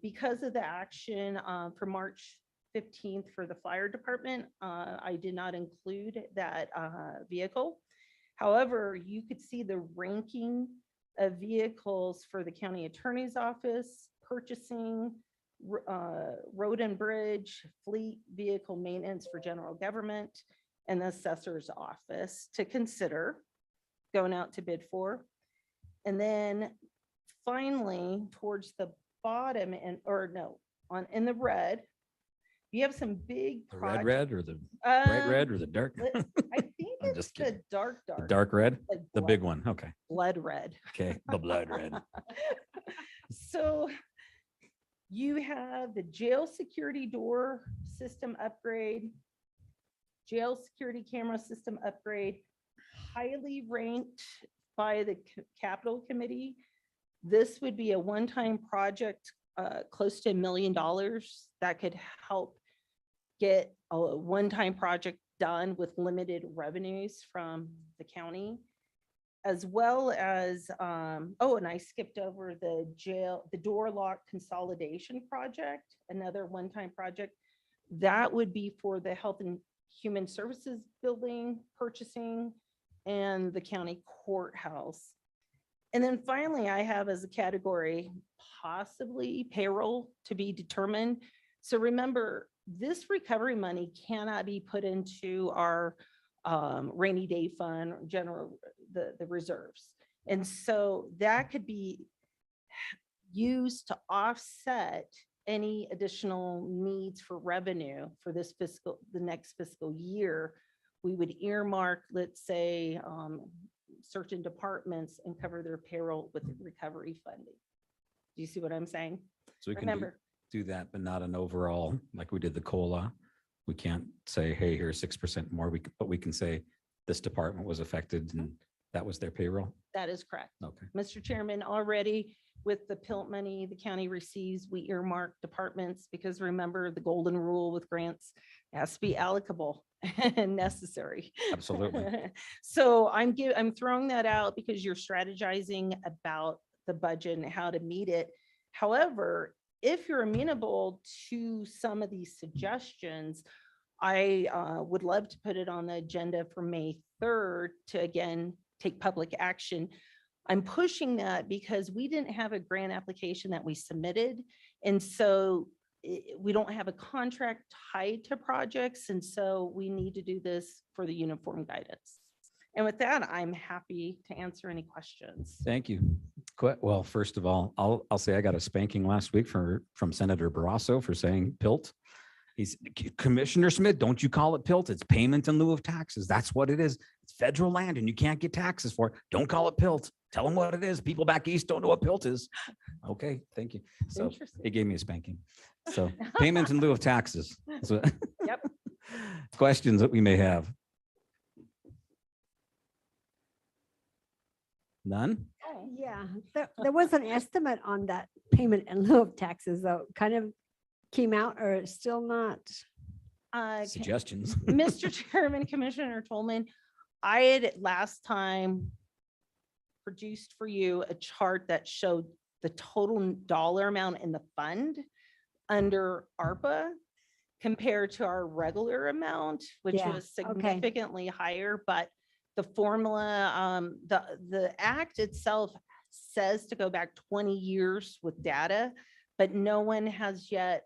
Because of the action for March 15th for the fire department, I did not include that vehicle. However, you could see the ranking of vehicles for the county attorney's office, purchasing, road and bridge, fleet vehicle maintenance for general government, and the assessor's office to consider going out to bid for. And then finally, towards the bottom in the red, you have some big The red, projects. or the bright red, or the dark? I think I'm it's just the kidding. dark. The dark red, like the big blood- one. Okay. Blood red. Okay. The blood red. So you have the jail security door system upgrade, jail security camera system upgrade, highly ranked by the Capital Committee. This would be a one-time project, close to $1 million that could help get a one-time project done with limited revenues from the county, as well as, oh, and I skipped over the door lock consolidation project, another one-time project. That would be for the Health and Human Services building, purchasing, and the county courthouse. And then finally, I have as a category, possibly payroll to be determined. So remember, this recovery money cannot be put into our rainy day fund, general, the reserves. And so that could be used to offset any additional needs for revenue for this the next fiscal year. We would earmark, let's say, certain departments and cover their payroll with recovery funding. Do you see what I'm saying? So we can Remember, do that, but not an overall, like we did the COLA. We can't say, hey, here's 6% more. But we can say this department was affected and that was their payroll. that is correct. Okay. Mr. Chairman, already with the PILT money the county receives, we earmark departments because remember the golden rule with grants has to be allocable and necessary. Absolutely. So I'm throwing that out because you're strategizing about the budget and how to meet it. However, if you're amenable to some of these suggestions, I would love to put it on the agenda for May 3rd to again take public action. I'm pushing that because we didn't have a grant application that we submitted. And so we don't have a contract tied to projects. And so we need to do this for the uniform guidance. And with that, I'm happy to answer any questions. Thank you. Well, first of all, I'll say I got a spanking last week from Senator Barrasso for saying PILT. He's Commissioner Smith, don't you call it PILT? It's payment in lieu of taxes. That's what it is. It's federal land and you can't get taxes for it. Don't call it PILT. Tell them what it is. People back east don't know what PILT is. Okay, thank you. So Interesting. he gave me a spanking. So payment in lieu of taxes. So Yep. questions that we may have. None? Yeah, there was an estimate on that payment in lieu of taxes, though, kind of came out or it's still not. Suggestions. Mr. Chairman, Commissioner Tolman, I had last time produced for you a chart that showed the total dollar amount in the fund under ARPA compared to our regular amount, which Yeah, was okay. significantly higher, but the formula, the act itself says to go back 20 years with data, but no one has yet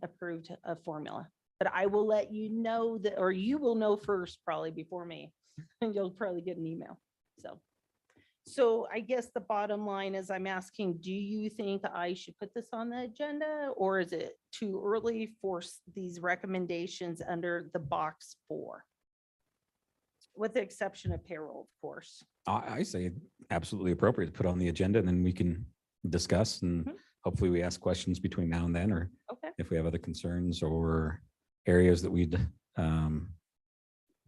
approved a formula. But I will let you know that, or you will know first probably before me, and you'll probably get an email. So I guess the bottom line is I'm asking, do you think I should put this on the agenda, or is it too early for these recommendations under the box 4? With the exception of payroll, of course. I say absolutely appropriate to put on the agenda and then we can discuss and hopefully we ask questions between now and then, or Okay. if we have other concerns or areas that we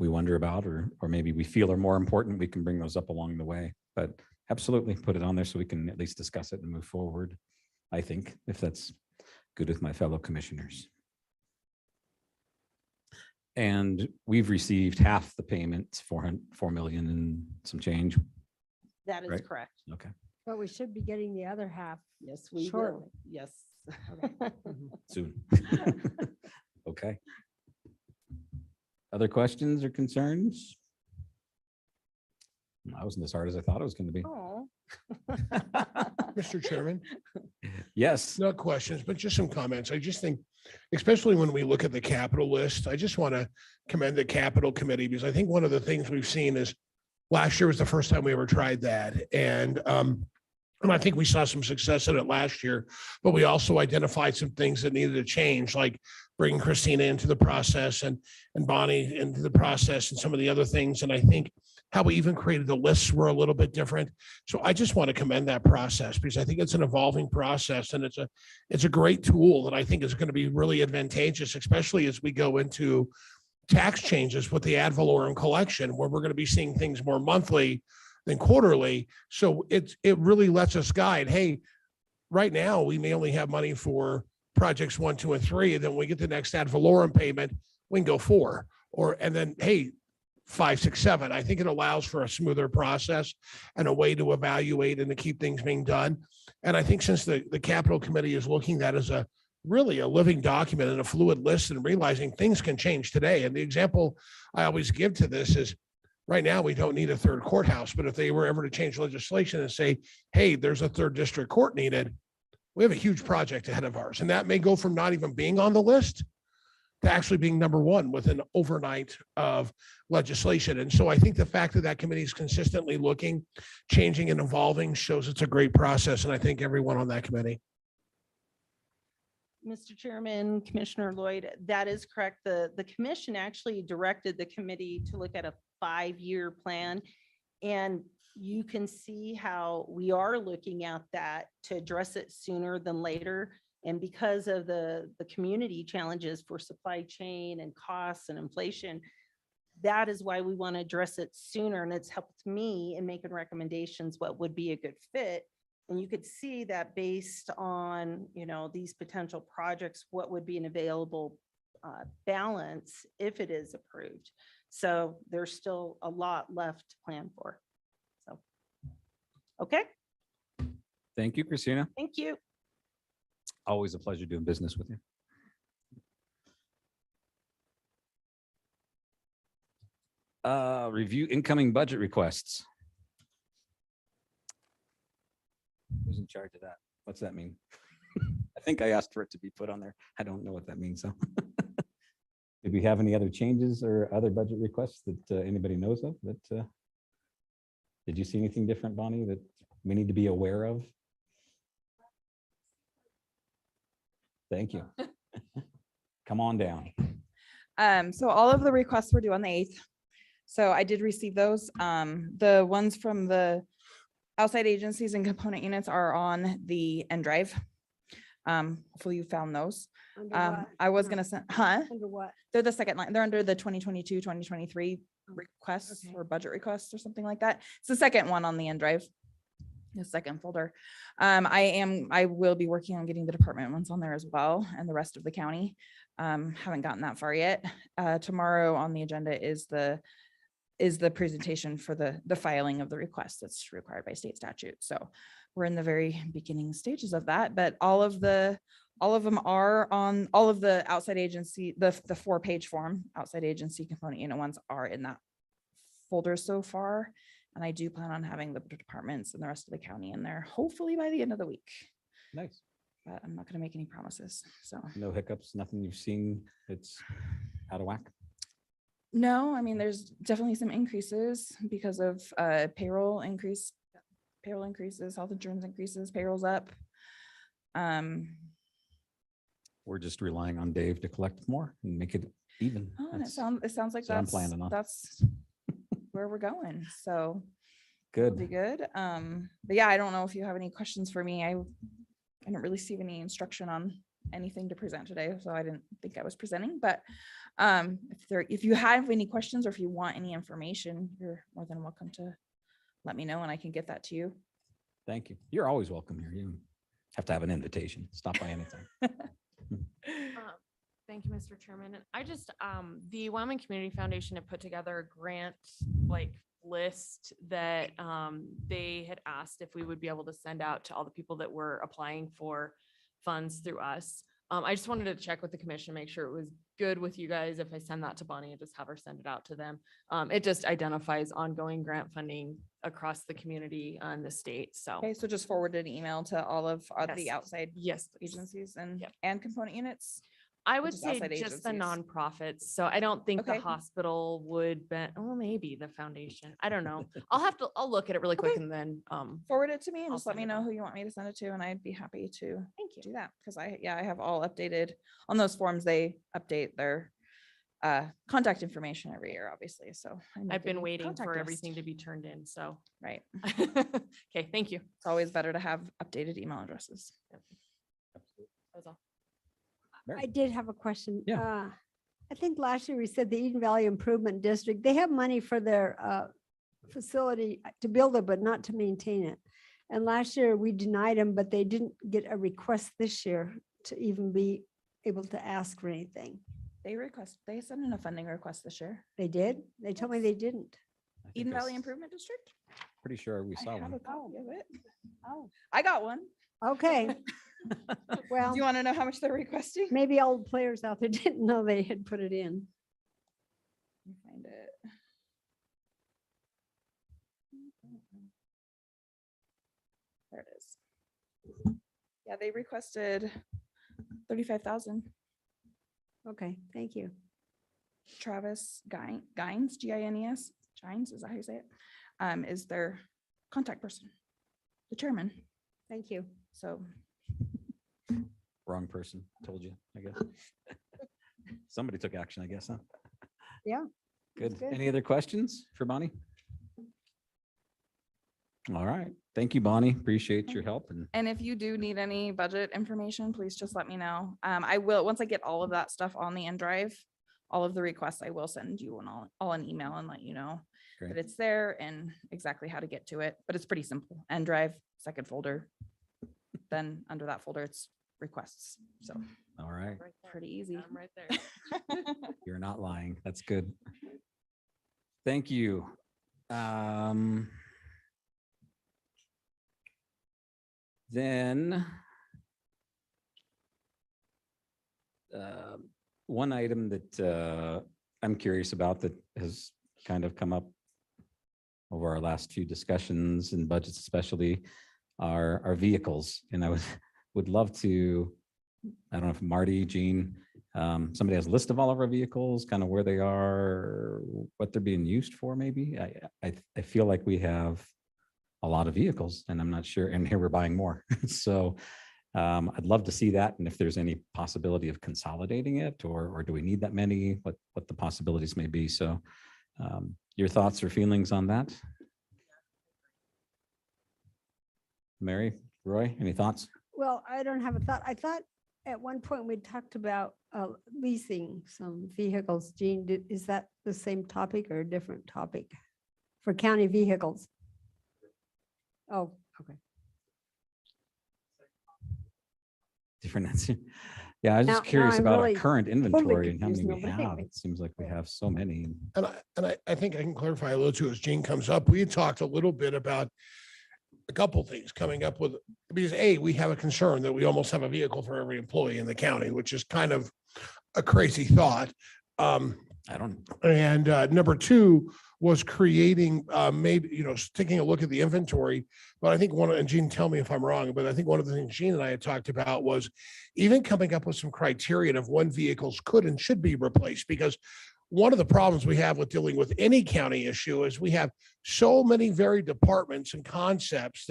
wonder about, or maybe we feel are more important, we can bring those up along the way. But absolutely put it on there so we can at least discuss it and move forward. I think if that's good with my fellow commissioners. And we've received half the payment, 4 million and some change. That is Right. correct. Okay, But we should be getting the other half. Yes, we Shortly. will. Yes. soon. Okay. Other questions or concerns? That wasn't as hard as I thought it was going to be. Oh. Mr. Chairman, Yes. not questions, but just some comments. I just think, especially when we look at the capital list, I just want to commend the capital committee because I think one of the things we've seen is last year was the first time we ever tried that. And I think we saw some success in it last year, but we also identified some things that needed to change, like bringing Christina into the process and Bonnie into the process and some of the other things. And I think how we even created the lists were a little bit different. So I just want to commend that process because I think it's an evolving process and it's a great tool that I think is going to be really advantageous, especially as we go into tax changes with the ad valorem collection, where we're going to be seeing things more monthly than quarterly. So it really lets us guide, hey, right now we may only have money for projects 1, 2, and 3, and then when we get the next ad valorem payment, we can go 4, and then, hey, 5, 6, 7. I think it allows for a smoother process and a way to evaluate and to keep things being done. And I think since the capital committee is looking at that as really a living document and a fluid list and realizing things can change today. And the example I always give to this is right now we don't need a 3rd courthouse, but if they were ever to change legislation and say, hey, there's a 3rd district court needed, we have a huge project ahead of ours. And that may go from not even being on the list to actually being number 1 within overnight of legislation. And so I think the fact that that committee is consistently looking, changing and evolving shows it's a great process. And I thank everyone on that committee. Mr. Chairman, Commissioner Lloyd, that is correct. The commission actually directed the committee to look at a 5-year plan. And you can see how we are looking at that to address it sooner than later. And because of the community challenges for supply chain and costs and inflation, that is why we want to address it sooner. And it's helped me in making recommendations what would be a good fit. And you could see that based on, these potential projects, what would be an available balance if it is approved. So there's still a lot left to plan for. So, okay, Thank you, Christina. thank you. Always a pleasure doing business with you. Review incoming budget requests. Who's in charge of that? What's that mean? I think I asked for it to be put on there. I don't know what that means, so. Did we have any other changes or other budget requests that anybody knows of that Did you see anything different, Bonnie, that we need to be aware of? Thank you. Come on down. So all of the requests were due on the 8th. So I did receive those. The ones from the outside agencies and component units are on the N drive. Hopefully you found those. Under what? I was gonna send, huh? Under what? They're the second line. They're under the 2022, 2023 requests okay. or budget requests or something like that. It's the second one on the N drive. The second folder. I will be working on getting the department ones on there as well and the rest of the county. Haven't gotten that far yet. Tomorrow on the agenda is the presentation for the filing of the request that's required by state statute. So we're in the very beginning stages of that, but all of them are on all of the outside agency, the 4-page form, outside agency component unit ones are in that folder so far. And I do plan on having the departments and the rest of the county in there, hopefully by the end of the week, Nice. but I'm not going to make any promises. So No hiccups, nothing you've seen that's out of whack? no, I mean, there's definitely some increases because of payroll increases, health insurance increases, payroll's up. We're just relying on Dave to collect more and make it even. Oh, and it That's sounds like what I'm planning on. that's where we're going. So it'll be good. good. But yeah, I don't know if you have any questions for me. I didn't really see any instruction on anything to present today, so I didn't think I was presenting. But if you have any questions or if you want any information, you're more than welcome to let me know and I can get that to you. Thank you. You're always welcome here. You have to have an invitation. Stop by anytime. Thank you, Mr. Chairman. And I just, the Wyoming Community Foundation had put together a grant list that they had asked if we would be able to send out to all the people that were applying for funds through us. I just wanted to check with the commission, make sure it was good with you guys. If I send that to Bonnie and just have her send it out to them. It just identifies ongoing grant funding across the community and the state. So, Okay, so just forward an email to all of the Yes. outside yes, please. agencies and Yep. component units. I would just say outside just the agencies. nonprofits. So I don't think the Okay. hospital would be, oh, maybe the foundation. I don't know. I'll look at it really quick Okay. and then, Forward it to me and I'll just let send me it know on. who you want me to send it to and I'd be happy to thank you. do that because I have all updated on those forms. They update their contact information every year, obviously. So I know I've been the waiting contact for list. everything to be turned in. So, Right. okay, thank you. It's always better to have updated email addresses. That's all. I did have a question. Yeah. I think last year we said the Eden Valley Improvement District, they have money for their facility to build it, but not to maintain it. And last year we denied them, but they didn't get a request this year to even be able to ask for anything. They sent in a funding request this year. They did? They told me they didn't. I think Eden Valley that's Improvement District. Pretty sure we I saw have one. a copy of it. Oh. I got one. Okay, well, Do you want to know how much they're requesting? maybe old players out there didn't know they had put it in. Let me find it. There it is. Yeah, they requested 35,000. Okay, thank you. Travis Gines, Gines, Gines, is that how you say it? Is their contact person, the chairman. Thank you. So Wrong person, told you, I guess. Somebody took action, I guess, huh? Yeah, that's Good. good. Any other questions for Bonnie? All right. Thank you, Bonnie. Appreciate your help and And if you do need any budget information, please just let me know. I will, once I get all of that stuff on the N drive, all of the requests, I will send you all an email and let you know great. that it's there and exactly how to get to it. But it's pretty simple. N drive, second folder. Then under that folder, it's requests. So All right. Right there. pretty easy. I'm right there. You're not lying. That's good. Thank you. Then one item that I'm curious about that has kind of come up over our last few discussions and budgets especially are our vehicles. And I would love to, I don't know if Marty, Jean, somebody has a list of all of our vehicles, kind of where they are, what they're being used for maybe. I feel like we have a lot of vehicles, and I'm not sure, and here we're buying more. So I'd love to see that. And if there's any possibility of consolidating it, or do we need that many, what the possibilities may be. So your thoughts or feelings on that? Mary, Roy, any thoughts? Well, I don't have a thought. I thought at one point we talked about leasing some vehicles. Jean, is that the same topic or a different topic for county vehicles? Oh, okay. Different answer. Yeah, I was just Now curious I'm about our really current inventory and how many confused we now, but have. anyway. It seems like we have so many. I think I can clarify a little too as Gene comes up. We had talked a little bit about a couple things coming up with, because we have a concern that we almost have a vehicle for every employee in the county, which is kind of a crazy thought. I don't, And number two was creating, maybe, taking a look at the inventory. But I think and Gene, tell me if I'm wrong, but I think one of the things Gene and I had talked about was even coming up with some criterion of when vehicles could and should be replaced. Because one of the problems we have with dealing with any county issue is we have so many varied departments and concepts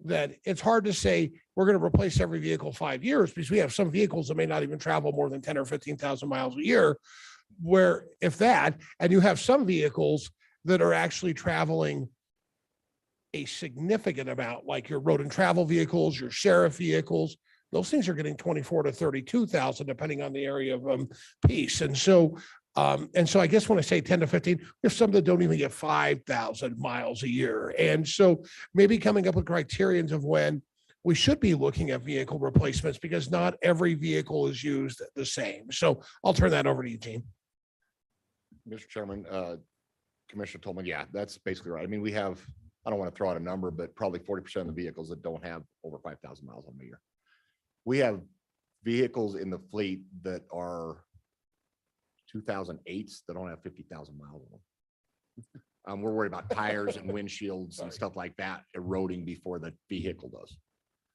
that it's hard to say we're going to replace every vehicle 5 years, because we have some vehicles that may not even travel more than 10 or 15,000 miles a year. Where if that, and you have some vehicles that are actually traveling a significant amount, like your road and travel vehicles, your sheriff vehicles, those things are getting 24 to 32,000, depending on the area of piece. And so I guess when I say 10 to 15, we have some that don't even get 5,000 miles a year. And so maybe coming up with criterions of when we should be looking at vehicle replacements, because not every vehicle is used the same. So I'll turn that over to you, Gene. Mr. Chairman, Commissioner Tolman, yeah, that's basically right. I mean, we have, I don't want to throw out a number, but probably 40% of the vehicles that don't have over 5,000 miles on them a year. We have vehicles in the fleet that are 2008s that don't have 50,000 miles on them. We're worried about tires and windshields and stuff like that eroding before the vehicle does.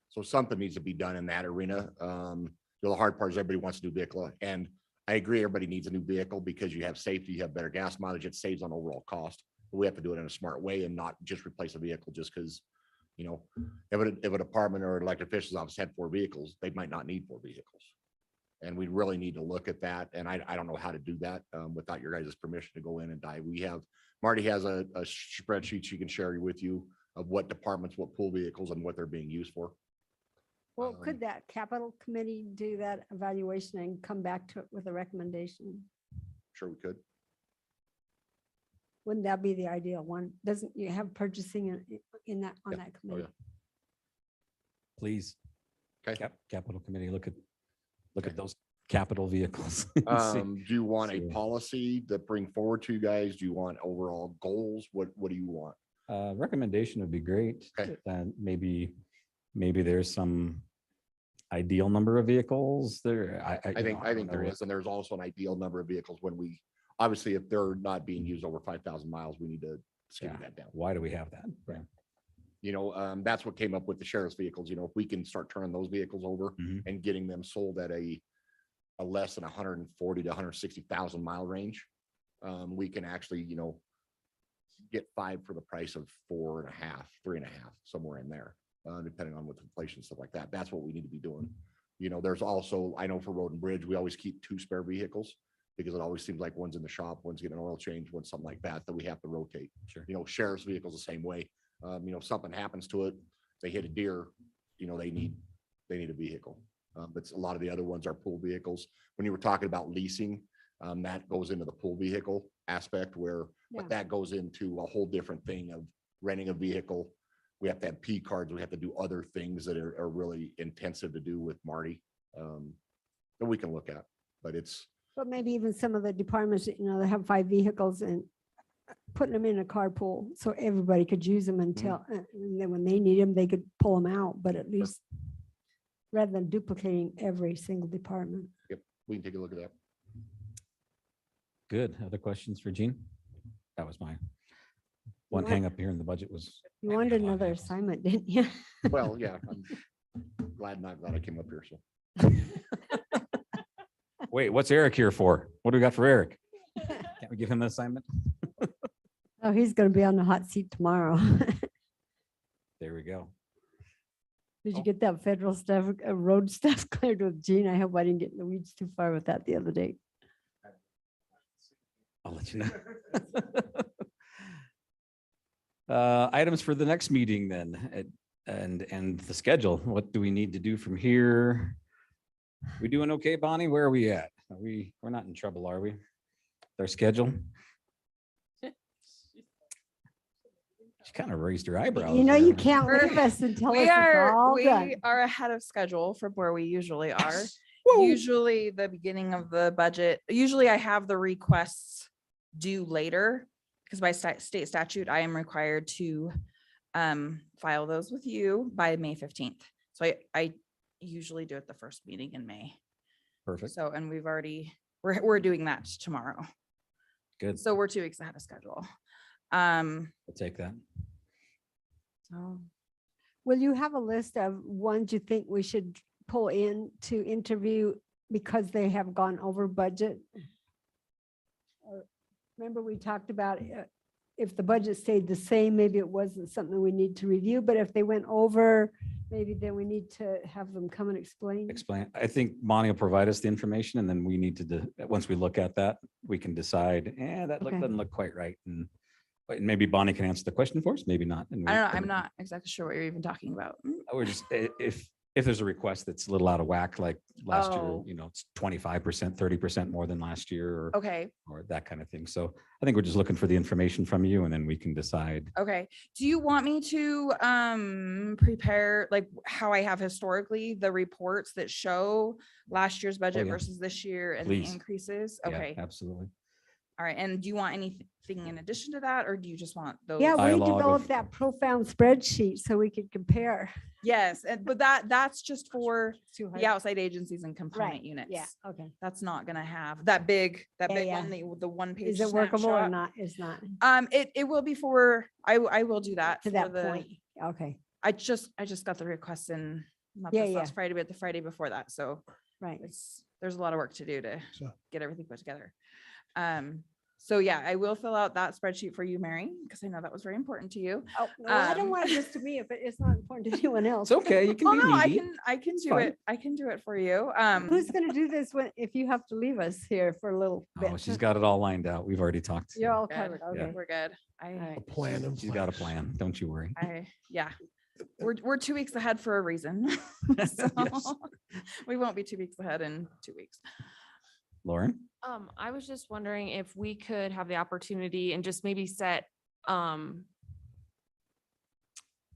So something needs to be done in that arena. The hard part is everybody wants a new vehicle, and I agree, everybody needs a new vehicle because you have safety, you have better gas mileage, it saves on overall cost. But we have to do it in a smart way and not just replace a vehicle just because, if a department or elected officials office had 4 vehicles, they might not need 4 vehicles. And we really need to look at that. And I don't know how to do that without your guys' permission to go in and dive. Marty has a spreadsheet she can share with you of what departments, what pool vehicles and what they're being used for. Well, could that capital committee do that evaluation and come back to it with a recommendation? Sure we could. Wouldn't that be the ideal one? Doesn't you have purchasing in that, on Yeah. that Oh, committee? yeah. please. Okay. Capital committee, look at those capital vehicles. and see. Do you want a see. policy to bring forward to you guys? Do you want overall goals? What do you want? Recommendation would be great. Okay. And maybe there's some ideal number of vehicles there. I think there is, and there's also an ideal number of vehicles when we, obviously, if they're not being used over 5,000 miles, we need to skinny that down. Why do we have that? Right. That's what came up with the sheriff's vehicles. If we can start turning those vehicles over Mhm. and getting them sold at a less than 140 to 160,000 mile range, we can actually, get 5 for the price of 4.5, 3.5, somewhere in there, depending on with inflation, stuff like that. That's what we need to be doing. There's also, I know for road and bridge, we always keep 2 spare vehicles because it always seems like one's in the shop, one's getting an oil change, one's something like that we have to rotate. Sure. Sheriff's vehicles the same way. If something happens to it, they hit a deer, they need a vehicle. But a lot of the other ones are pool vehicles. When you were talking about leasing, that goes into the pool vehicle aspect where, but that goes into a whole different thing of renting a vehicle. We have to have P cards. We have to do other things that are really intensive to do with Marty that we can look at, but But maybe even some of the departments, they have 5 vehicles and putting them in a carpool so everybody could use them until, and then when they need them, they could pull them out, but at least rather than duplicating every single department. we can take a look at that. Good. Other questions for Gene? That was my one What? hang up here in the budget was. You wanted another assignment, didn't you? Well, yeah, I'm glad I came up here. So Wait, what's Eric here for? What do we got for Eric? Can't we give him an assignment? Oh, he's going to be on the hot seat tomorrow. There we go. Did you Oh. get that federal stuff, road stuff cleared with Gene? I hope I didn't get in the weeds too far with that the other day. I'll let you know. Items for the next meeting then, and the schedule. What do we need to do from here? We doing okay, Bonnie? Where are we at? We're not in trouble, are we? Their schedule? She kind of raised her eyebrows. You know, you there. can't We're- leave us until We it's all we done. are ahead of schedule from where we usually are. Woo! Usually the beginning of the budget, usually I have the requests due later because by state statute, I am required to file those with you by May 15th. So I usually do it the first meeting in May. Perfect. So, and we're doing that tomorrow. Good. So we're 2 weeks ahead of schedule. We'll take that. So Will you have a list of ones you think we should pull in to interview because they have gone over budget? Or remember we talked about if the budget stayed the same, maybe it wasn't something we need to review, but if they went over, maybe then we need to have them come and explain. Explain. I think Bonnie will provide us the information and then we need to, once we look at that, we can decide, Okay. doesn't look quite right. And but maybe Bonnie can answer the question for us, maybe not. And I we don't know. can- I'm not exactly sure what you're even talking about. We're just, if there's a request that's a little out of whack, like last year, Oh. it's 25%, 30% more than last year Okay. or that kind of thing. So I think we're just looking for the information from you and then we can decide. Okay. Do you want me to prepare like how I have historically the reports that show last year's budget yeah. versus this year and Please. the increases? Yeah, Okay. absolutely. All right. And do you want anything in addition to that, or do you just want those? Yeah, we Dialogue developed of- that profound spreadsheet so we could compare. Yes, but that's just for Too hard. the outside agencies and component Right, units. yeah, okay. That's not gonna have that big Yeah, one, the one page. Is it workable or snapshot. not? It's not It will be for, I will do that. to for that the- point. Okay, I just got the request in, not Yeah, this last yeah. Friday, but the Friday before that. So right. there's a lot of work to do to So- get everything put together. So yeah, I will fill out that spreadsheet for you, Mary, because I know that was very important to you. Oh, no, I don't Um, want it just to me if it's not important to anyone else. It's okay. You can Oh, be no, needy. I can do fine. it. I can do it for you. Who's gonna do this when, if you have to leave us here for a little bit? Oh, she's got it all lined out. We've already talked. You're all Good. covered, okay. We're good. All right. A plan in She's got a place. plan. Don't you worry. Yeah. We're 2 weeks ahead for a reason. So Yes. we won't be 2 weeks ahead in 2 weeks. Lauren? I was just wondering if we could have the opportunity and just maybe set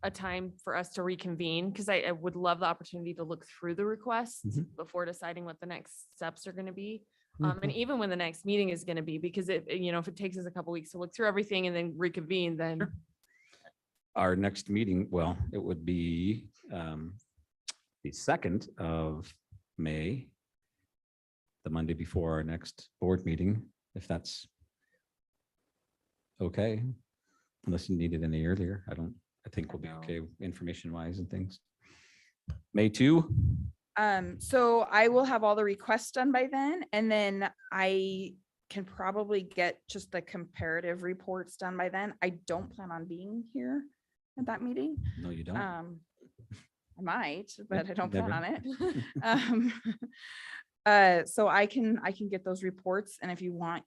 a time for us to reconvene, because I would love the opportunity to look through the requests Mhm. before deciding what the next steps are going to be. And even when the next meeting is going to be, because if it takes us a couple weeks to look through everything and then reconvene, then Our next meeting, well, it would be the 2nd of May, the Monday before our next board meeting, if that's okay, unless you need it any earlier. I think we'll be No. okay information wise and things. May 2, So I will have all the requests done by then, and then I can probably get just the comparative reports done by then. I don't plan on being here at that meeting. no, you don't. I might, but I don't plan never. on it. So I can get those reports, and if you want,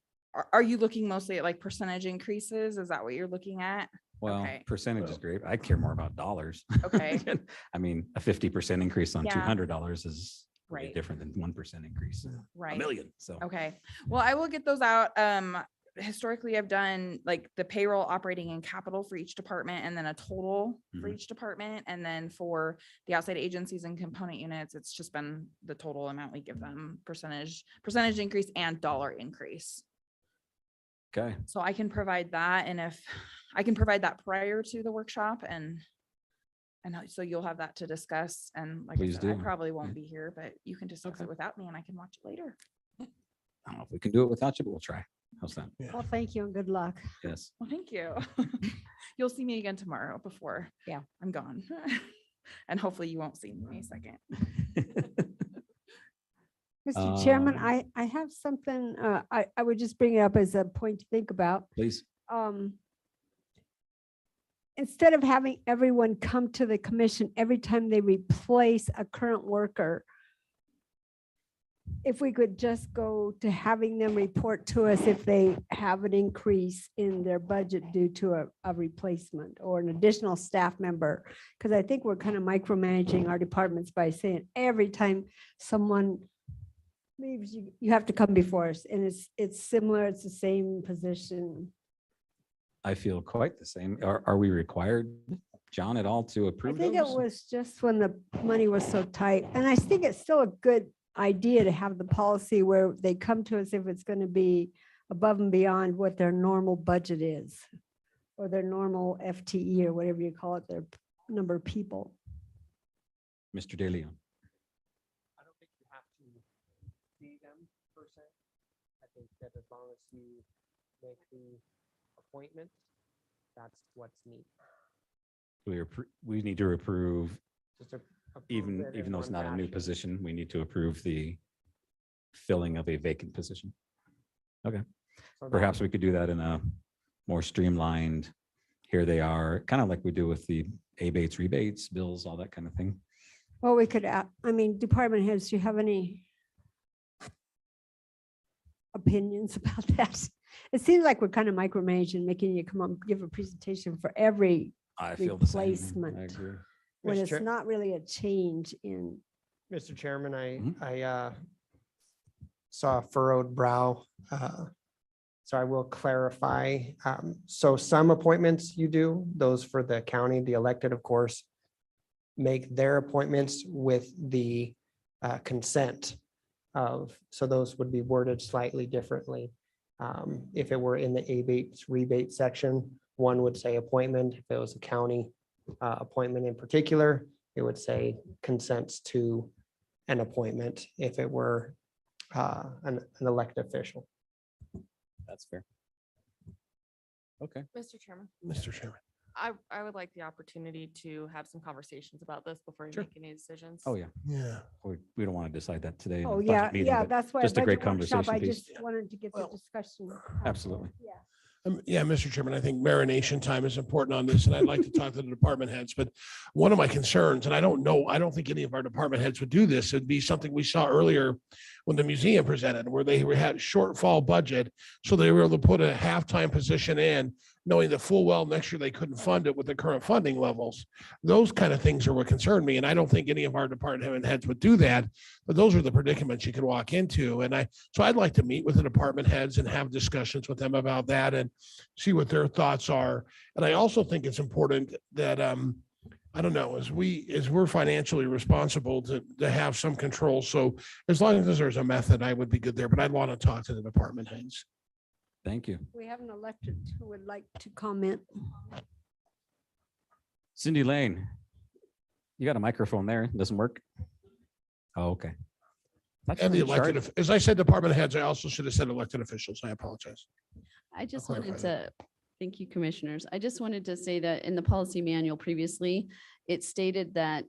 are you looking mostly at like percentage increases? Is that what you're looking at? Well, okay. percentage is great. I care more about dollars. Okay. I mean, a 50% increase on Yeah. $200 is way Right. different than 1% increase. A Right. million, so. Okay, well, I will get those out. Historically, I've done like the payroll, operating and capital for each department, and then a total for Mhm. each department. And then for the outside agencies and component units, it's just been the total amount we give them, percentage increase and dollar increase. Okay, So I can provide that, and if I can provide that prior to the workshop, and so you'll have that to discuss. And like I Please said, I do. probably won't Yeah. be here, but you can discuss Okay. it without me, and I can watch it later. I don't know if we can do it without you, but we'll try. How's that? Well, thank you and good luck. Yes. Well, thank you. You'll see me again tomorrow before I'm gone. And hopefully you won't see me May 2nd. Mr. Chairman, Um, I have something, I would just bring it up as a point to think about. Please. Um, instead of having everyone come to the commission every time they replace a current worker, if we could just go to having them report to us if they have an increase in their budget due to a replacement or an additional staff member. Because I think we're kind of micromanaging our departments by saying every time someone leaves, you have to come before us. And it's similar, it's the same position. I feel quite the same. Are we required, John, at all to I approve think it those? was just when the money was so tight. And I think it's still a good idea to have the policy where they come to us if it's going to be above and beyond what their normal budget is, or their normal FTE, or whatever you call it, their number of people. Mr. De Leon. I don't think you have to see them per se. I think that as long as you make the appointment, that's what's neat. We need to approve, Just approve even it in though it's one not a new fashion. position, we need to approve the filling of a vacant position. So that- Perhaps we could do that in a more streamlined, here they are, kind of like we do with the abates, rebates, bills, all that kind of thing. Well, we could, I mean, department heads, do you have any opinions about that? It seems like we're kind of micromanaging, making you come up, give a presentation for every, I feel the same. I Replacement. agree. when Mr. it's Chair- not really a change in. Mr. Chairman, Mhm. I saw a furrowed brow. So I will clarify. So some appointments you do, those for the county, the elected, of course, make their appointments with the consent of, so those would be worded slightly differently. If it were in the abates rebate section, one would say appointment. If it was a county appointment in particular, it would say consents to an appointment if it were an elected official. That's fair. Okay. Mr. Chairman, Mr. Chairman. I would like the opportunity to have some conversations about this before we Sure. make any decisions. Oh, yeah. Yeah. We don't want to decide that today. in Oh, the yeah, budget meeting, yeah, but that's why. just a great budget workshop, conversation I piece. just wanted to get the Well, discussion. absolutely. Yeah. Yeah, Mr. Chairman, I think marination time is important on this, and I'd like to talk to the department heads, but one of my concerns, and I don't think any of our department heads would do this, it'd be something we saw earlier when the museum presented, where they had shortfall budget, so they were able to put a halftime position in, knowing the full well next year they couldn't fund it with the current funding levels. Those kind of things are what concern me, and I don't think any of our department heads would do that, but those are the predicaments you could walk into, so I'd like to meet with the department heads and have discussions with them about that and see what their thoughts are. And I also think it's important that, I don't know, as we're financially responsible to have some control. So as long as there's a method, I would be good there, but I'd want to talk to the department heads. Thank you. We have an elected who would like to comment. Cindy Lane. You got a microphone there. It doesn't work? Oh, okay. Thought you And were the in charge. elected, as I said, department heads, I also should have said elected officials. I apologize. I just clarify wanted to, thank you, commissioners. I just wanted to say that in the policy manual previously, it stated that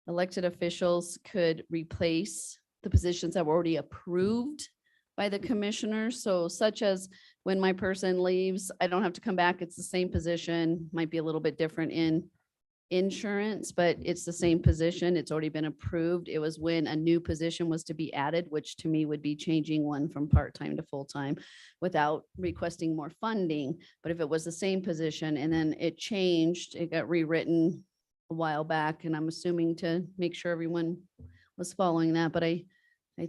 elected officials could replace the positions that were already approved by the commissioners. So such as when my person leaves, I don't have to come back. It's the same position, might be a little bit different in insurance, but it's the same position. It's already been approved. It was when a new position was to be added, which to me would be changing one from part-time to full-time without requesting more funding. But if it was the same position and then it changed, it got rewritten a while back, and I'm assuming to make sure everyone was following that. But I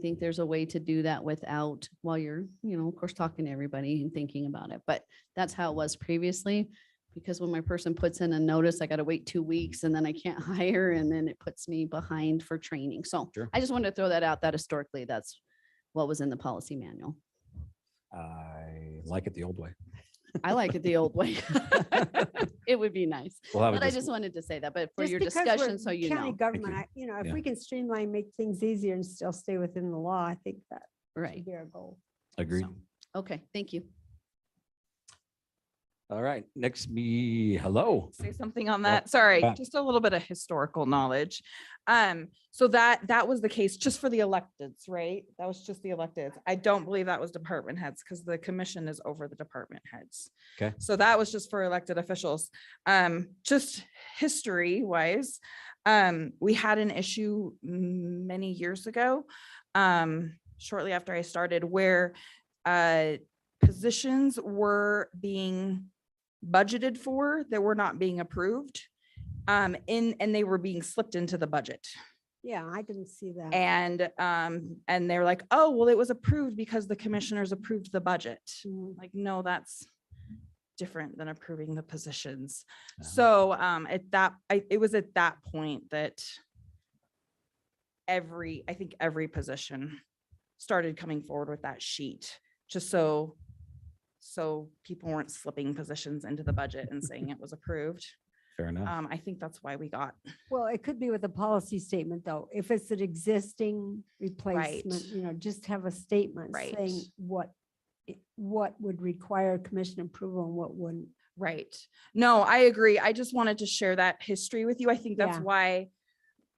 think there's a way to do that without, while you're, of course, talking to everybody and thinking about it. But that's how it was previously. Because when my person puts in a notice, I got to wait 2 weeks and then I can't hire, and then it puts me behind for training. So Sure. I just wanted to throw that out, that historically, that's what was in the policy manual. I like it the old way. I like it the old way. It would be nice. We'll have But I it. just wanted to say that, but for Just your because we're discussion, so you county know. government, you. if Yeah. we can streamline, make things easier and still stay within the law, I think that Right. should be our goal. Agreed. So, okay, thank you. All right, next hello. Say something on that. Sorry, yeah. just a little bit of historical knowledge. So that was the case just for the electeds, right? That was just the electeds. I don't believe that was department heads because the commission is over the department heads. Okay. So that was just for elected officials. Just history wise, we had an issue many years ago, shortly after I started, where positions were being budgeted for that were not being approved, and they were being slipped into the budget. Yeah, I didn't see that. And they're like, oh, well, it was approved because the commissioners approved the budget. Mm. Like, no, that's different than approving the positions. Uh-huh. So it was at that point that I think every position started coming forward with that sheet, just so people weren't slipping positions into the budget and saying it was approved. Fair enough. I think that's why we got, Well, it could be with a policy statement, though. If it's an existing replacement, just have a statement Right. saying what would require commission approval and what wouldn't. right. No, I agree. I just wanted to share that history with you. I think that's Yeah. why,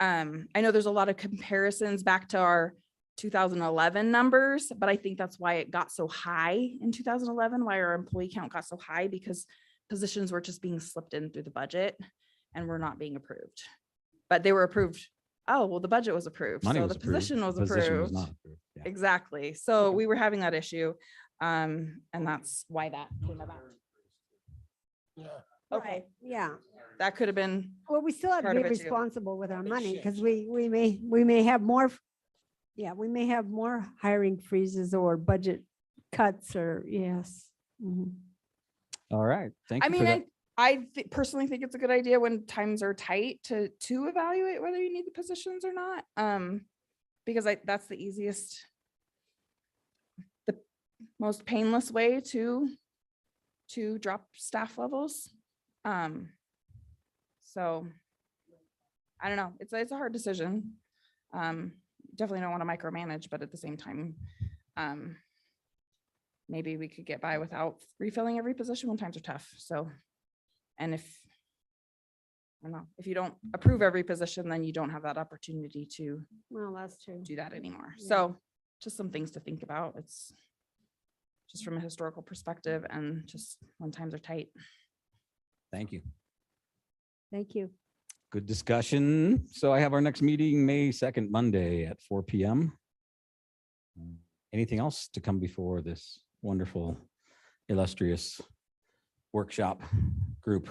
I know there's a lot of comparisons back to our 2011 numbers, but I think that's why it got so high in 2011, why our employee count got so high, because positions were just being slipped in through the budget and were not being approved. But they were approved. Oh, well, the budget was approved. Money So was the approved, position was position was approved. not approved. Yeah. Exactly. So we were having that issue. And that's why that came about. Yeah. Okay, Right, yeah. that could have been, Well, we still have to Part be of it too. responsible with our Makes money because sense. we may have more. Yeah, we may have more hiring freezes or budget cuts or yes. Mhm. All right, thank I you for mean, that. personally think it's a good idea when times are tight to evaluate whether you need the positions or not. Because that's the easiest, the most painless way to drop staff levels. So I don't know. It's a hard decision. Definitely don't want to micromanage, but at the same time, maybe we could get by without refilling every position when times are tough. So, and I don't know, if you don't approve every position, then you don't have that opportunity to Well, that's true. do that anymore. Yeah. So just some things to think about. It's just from a historical perspective and just when times are tight. Thank you. Thank you. Good discussion. So I have our next meeting, May 2nd, Monday at 4 p.m. Anything else to come before this wonderful, illustrious workshop group?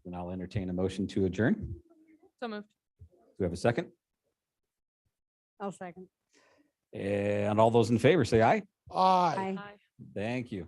Then I'll entertain a motion to adjourn. So moved. Do we have a second? I'll second. And all those in favor say aye. Aye. Aye. Aye. Thank you.